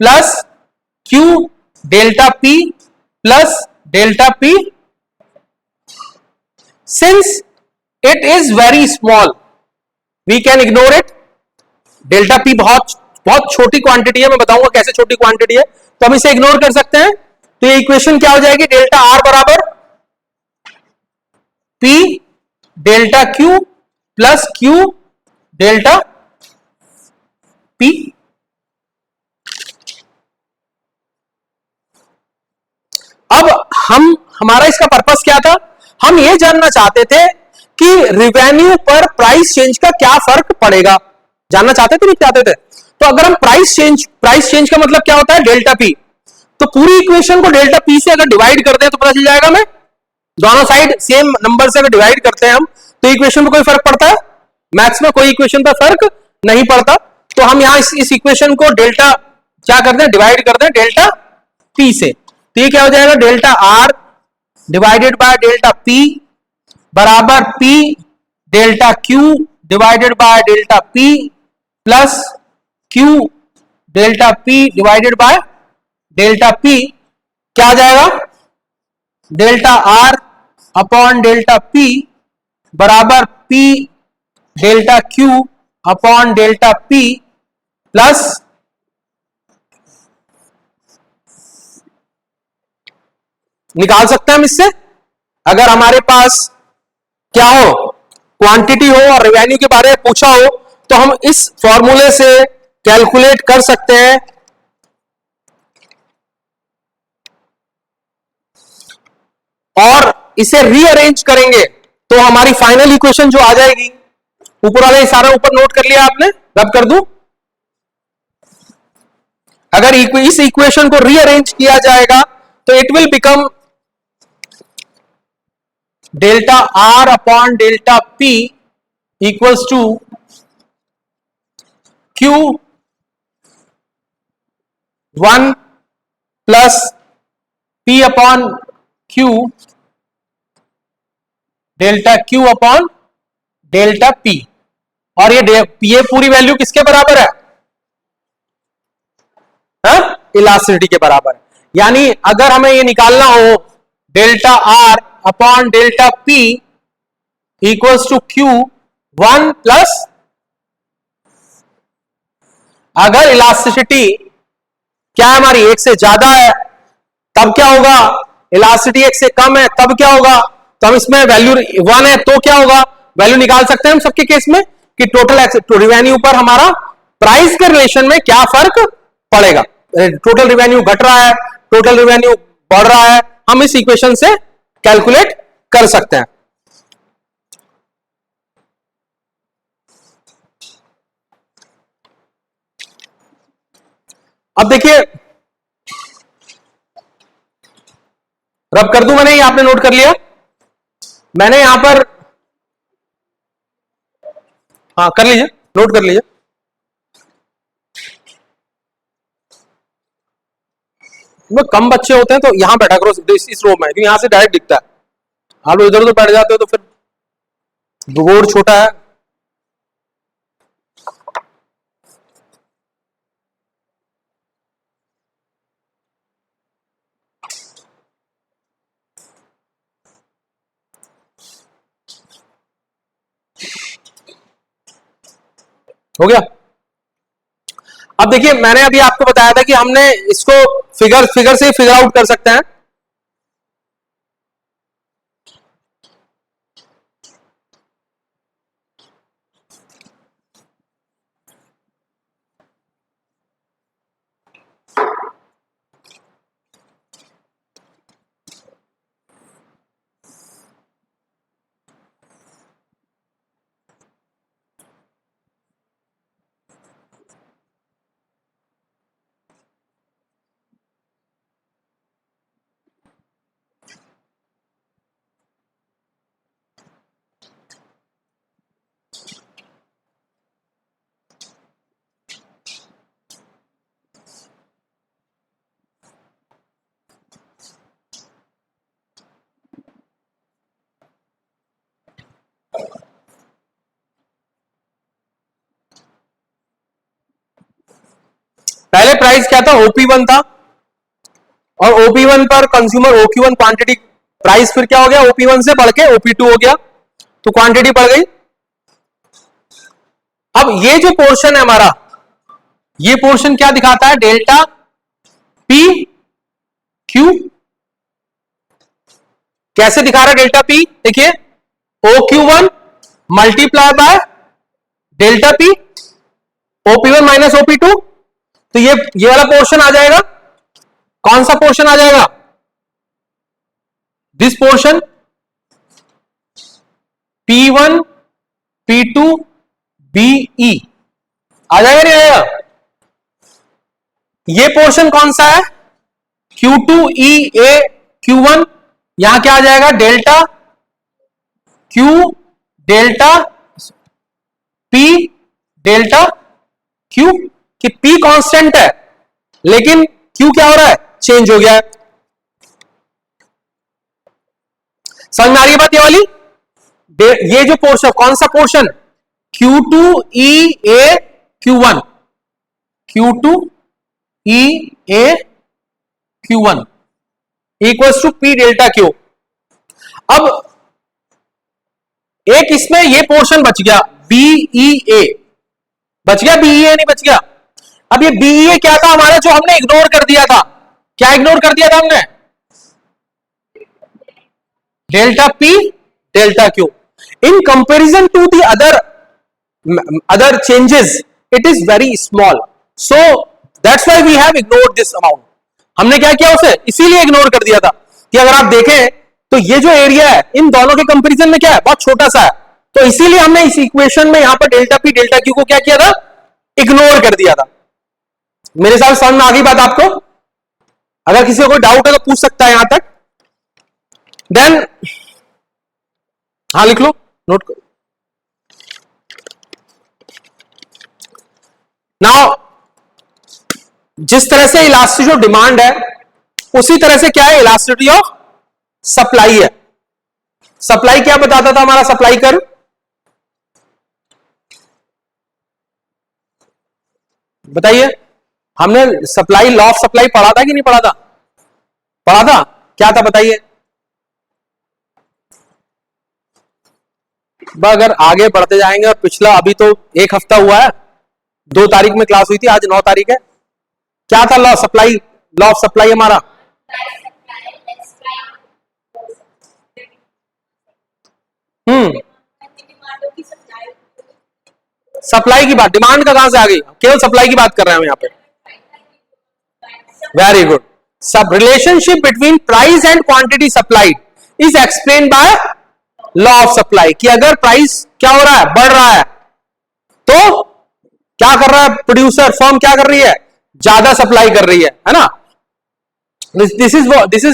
plus Q delta P plus delta P। Since it is very small we can ignore it, delta P बहुत बहुत छोटी क्वांटिटी है, मैं बताऊंगा कैसे छोटी क्वांटिटी है, तो हम इसे इग्नोर कर सकते हैं। तो ये इक्वेशन क्या हो जाएगी, डेल्टा R बराबर P delta Q plus Q delta P। अब हमारा इसका पर्पस क्या था, हम ये जानना चाहते थे कि रिवेन्यू पर प्राइस चेंज का क्या फर्क पड़ेगा, जानना चाहते थे नहीं चाहते थे। तो अगर हम प्राइस चेंज का मतलब क्या होता है, डेल्टा P, तो पूरी इक्वेशन को डेल्टा P से अगर डिवाइड कर दें तो पता चल जाएगा हमें दोनों साइड सेम नंबर से अगर डिवाइड करते हैं हम तो इक्वेशन में कोई फर्क पड़ता है? मैथ्स में कोई इक्वेशन पर फर्क नहीं पड़ता। तो हम यहां इस इक्वेशन को डेल्टा क्या करते हैं, डिवाइड करते हैं डेल्टा पी से। तो ये क्या हो जाएगा, delta R divided by delta P बराबर P delta Q divided by delta P plus Q delta P divided by delta P. क्या आ जाएगा, delta R upon delta P बराबर P delta Q upon delta P plus निकाल सकते हैं हम इससे, अगर हमारे पास क्या हो, क्वांटिटी हो और रेवेन्यू के बारे में पूछा हो तो हम इस फॉर्मूले से कैलकुलेट कर सकते हैं। और इसे रीअरेंज करेंगे तो हमारी फाइनल इक्वेशन जो आ जाएगी, ऊपर वाले सारा ऊपर नोट कर लिया आपने, रब कर दूं। अगर इस इक्वेशन को रीअरेंज किया जाएगा तो it will become delta R upon delta P equals to Q 1 plus P upon Q delta Q upon delta P. और ये पूरी वैल्यू किसके बराबर है, इलास्टिसिटी के बराबर है। यानी अगर हमें ये निकालना हो delta R upon delta P equals to Q 1 plus, अगर इलास्टिसिटी क्या है हमारी 1 से ज्यादा है तब क्या होगा, इलास्टिसिटी 1 से कम है तब क्या होगा। तो हम इसमें वैल्यू 1 है तो क्या होगा, वैल्यू निकाल सकते हैं हम सबके केस में कि टोटल रिवेन्यू पर हमारा प्राइस के रिलेशन में क्या फर्क पड़ेगा। टोटल रिवेन्यू घट रहा है, टोटल रिवेन्यू बढ़ रहा है, हम इस इक्वेशन से कैलकुलेट कर सकते हैं। अब देखिए, रब कर दूं मैंने, ये आपने नोट कर लिया। मैंने यहां पर, हाँ कर लीजिए, नोट कर लीजिए। कम बच्चे होते हैं तो यहां बैठा करो इस रो में, क्योंकि यहां से डायरेक्ट दिखता है। आप लोग इधर उधर बैठ जाते हो तो फिर बोर्ड छोटा है। हो गया। अब देखिए, मैंने अभी आपको बताया था कि हमने इसको फिगर से ही फिगर आउट कर सकते हैं। पहले प्राइस क्या था, OP1 था, और OP1 पर कंज्यूमर OQ1 क्वांटिटी प्राइस फिर क्या हो गया, OP1 से बढ़ के OP2 हो गया, तो क्वांटिटी बढ़ गई। अब ये जो पोर्शन है हमारा, ये पोर्शन क्या दिखाता है, डेल्टा पी क्यू। कैसे दिखा रहा है डेल्टा पी, देखिए OQ1 multiply by delta P, OP1 minus OP2। तो ये वाला पोर्शन आ जाएगा, कौन सा पोर्शन आ जाएगा, this portion P1 P2 BE आ जाएगा नहीं आएगा। ये पोर्शन कौन सा है, Q2 EA Q1 यहां क्या आ जाएगा, delta Q delta P delta Q, कि पी कांस्टेंट है लेकिन क्यू क्या हो रहा है, चेंज हो गया है। समझ में आ रही है बात ये वाली? ये जो पोर्शन, कौन सा portion, Q2 E A Q1, Q2 E A Q1 equals to P delta Q। अब एक इसमें ये पोर्शन बच गया BEA, बच गया BEA नहीं बच गया। अब ये BEA क्या था हमारा, जो हमने इग्नोर कर दिया था, क्या इग्नोर कर दिया था हमने, delta P delta Q। In comparison to the other changes it is very small, so that's why we have ignored this amount। हमने क्या किया उसे इसीलिए इग्नोर कर दिया था कि अगर आप देखें तो ये जो एरिया है इन दोनों के कंपैरिजन में क्या है, बहुत छोटा सा है, तो इसीलिए हमने इस इक्वेशन में यहां पर डेल्टा पी डेल्टा क्यू को क्या किया था, इग्नोर कर दिया था। मेरे साथ समझ में आ गई बात आपको? अगर किसी को कोई डाउट है तो पूछ सकता है यहां तक। देन हाँ लिख लो, नोट करो। नाउ जिस तरह से इलास्टिसिटी ऑफ डिमांड है उसी तरह से क्या है, इलास्टिसिटी ऑफ सप्लाई है। सप्लाई क्या बताता था हमारा सप्लाई कर्व, बताइए, हमने सप्लाई, लॉ ऑफ सप्लाई पढ़ा था कि नहीं पढ़ा था, पढ़ा था, क्या था बताइए। अगर आगे बढ़ते जाएंगे और पिछला, अभी तो एक हफ्ता हुआ है, 2 तारीख में क्लास हुई थी, आज 9 तारीख है, क्या था law supply, law of supply हमारा, सप्लाई की बात, डिमांड का कहां से आ गई, केवल सप्लाई की बात कर रहे हैं हम यहां पे। Very good. सब relationship between price and quantity supplied is explain by law of supply, कि अगर प्राइस क्या हो रहा है, बढ़ रहा है, तो क्या कर रहा है प्रोड्यूसर, फर्म क्या कर रही है, ज्यादा सप्लाई कर रही है ना। This is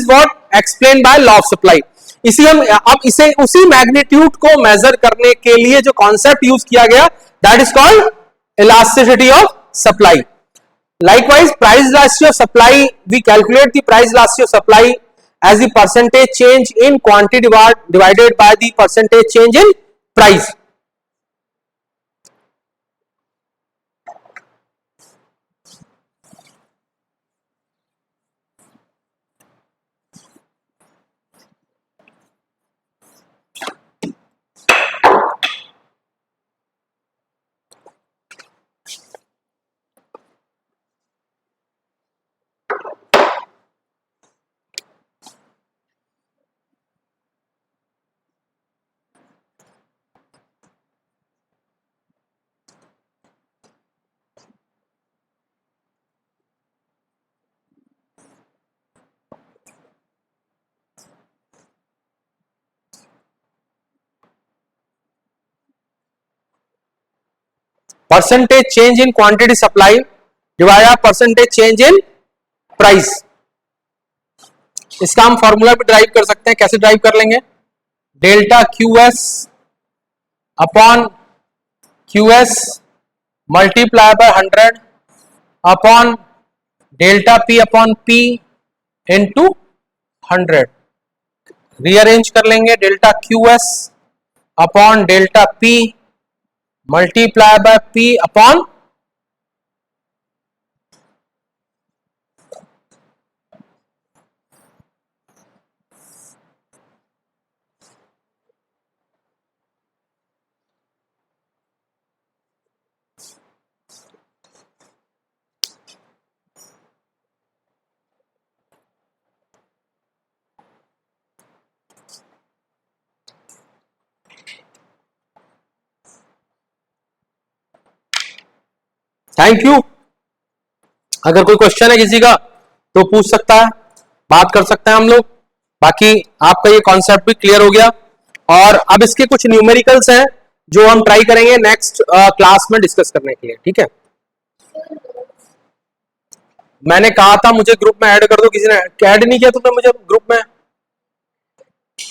what explain by law of supply. इसी हम अब इसे उसी मैग्नीट्यूड को मेजर करने के लिए जो कॉन्सेप्ट यूज किया गया, that is called elasticity of supply. Likewise, price elasticity of supply, we calculate the price elasticity of supply as the percentage change in quantity divided by the percentage change in price. Percentage change in quantity supply divide percentage change in price. इसका हम formula भी drive कर सकते हैं, कैसे drive कर लेंगे, delta Q S upon Q S multiply by 100 upon delta P upon P into 100। Rearrange कर लेंगे, delta Q S upon delta P multiply by P upon thank you. अगर कोई क्वेश्चन है किसी का तो पूछ सकता है, बात कर सकते हैं हम लोग। बाकी आपका ये कॉन्सेप्ट भी क्लियर हो गया, और अब इसके कुछ न्यूमेरिकल्स हैं जो हम ट्राई करेंगे नेक्स्ट क्लास में डिस्कस करने के लिए, ठीक है। मैंने कहा था मुझे ग्रुप में ऐड कर दो, किसी ने ऐड नहीं किया तुमने मुझे ग्रुप में,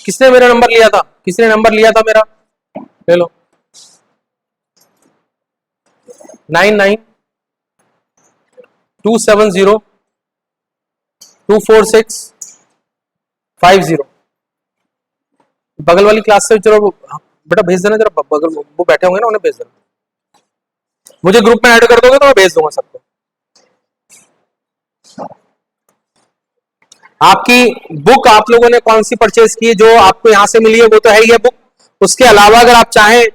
किसने मेरा नंबर लिया था? किसने नंबर लिया था मेरा? ले लो 9927024650। बगल वाली क्लास से चलो बेटा भेज देना जरा, बगल वो बैठे होंगे ना, उन्हें भेज देना। मुझे ग्रुप में ऐड कर दोगे तो मैं भेज दूंगा सबको। आपकी बुक आप लोगों ने कौन सी परचेज की है? जो आपको यहां से मिली है वो तो है ही है बुक। उसके अलावा अगर आप चाहें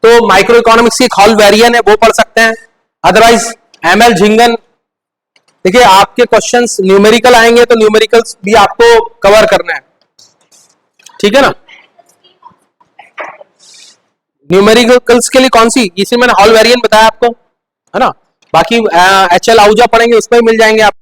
तो माइक्रो इकोनॉमिक्स की हॉल वेरियन है, वो पढ़ सकते हैं। अदरवाइज एमएल झिंगन, देखिए आपके क्वेश्चंस न्यूमेरिकल आएंगे तो न्यूमेरिकल्स भी आपको कवर करना है, ठीक है ना। न्यूमेरिकल्स के लिए कौन सी, इसी मैंने हॉल वेरियन बताया आपको, है ना। बाकी एचएल आहूजा पढ़ेंगे उसमें भी मिल जाएंगे आप।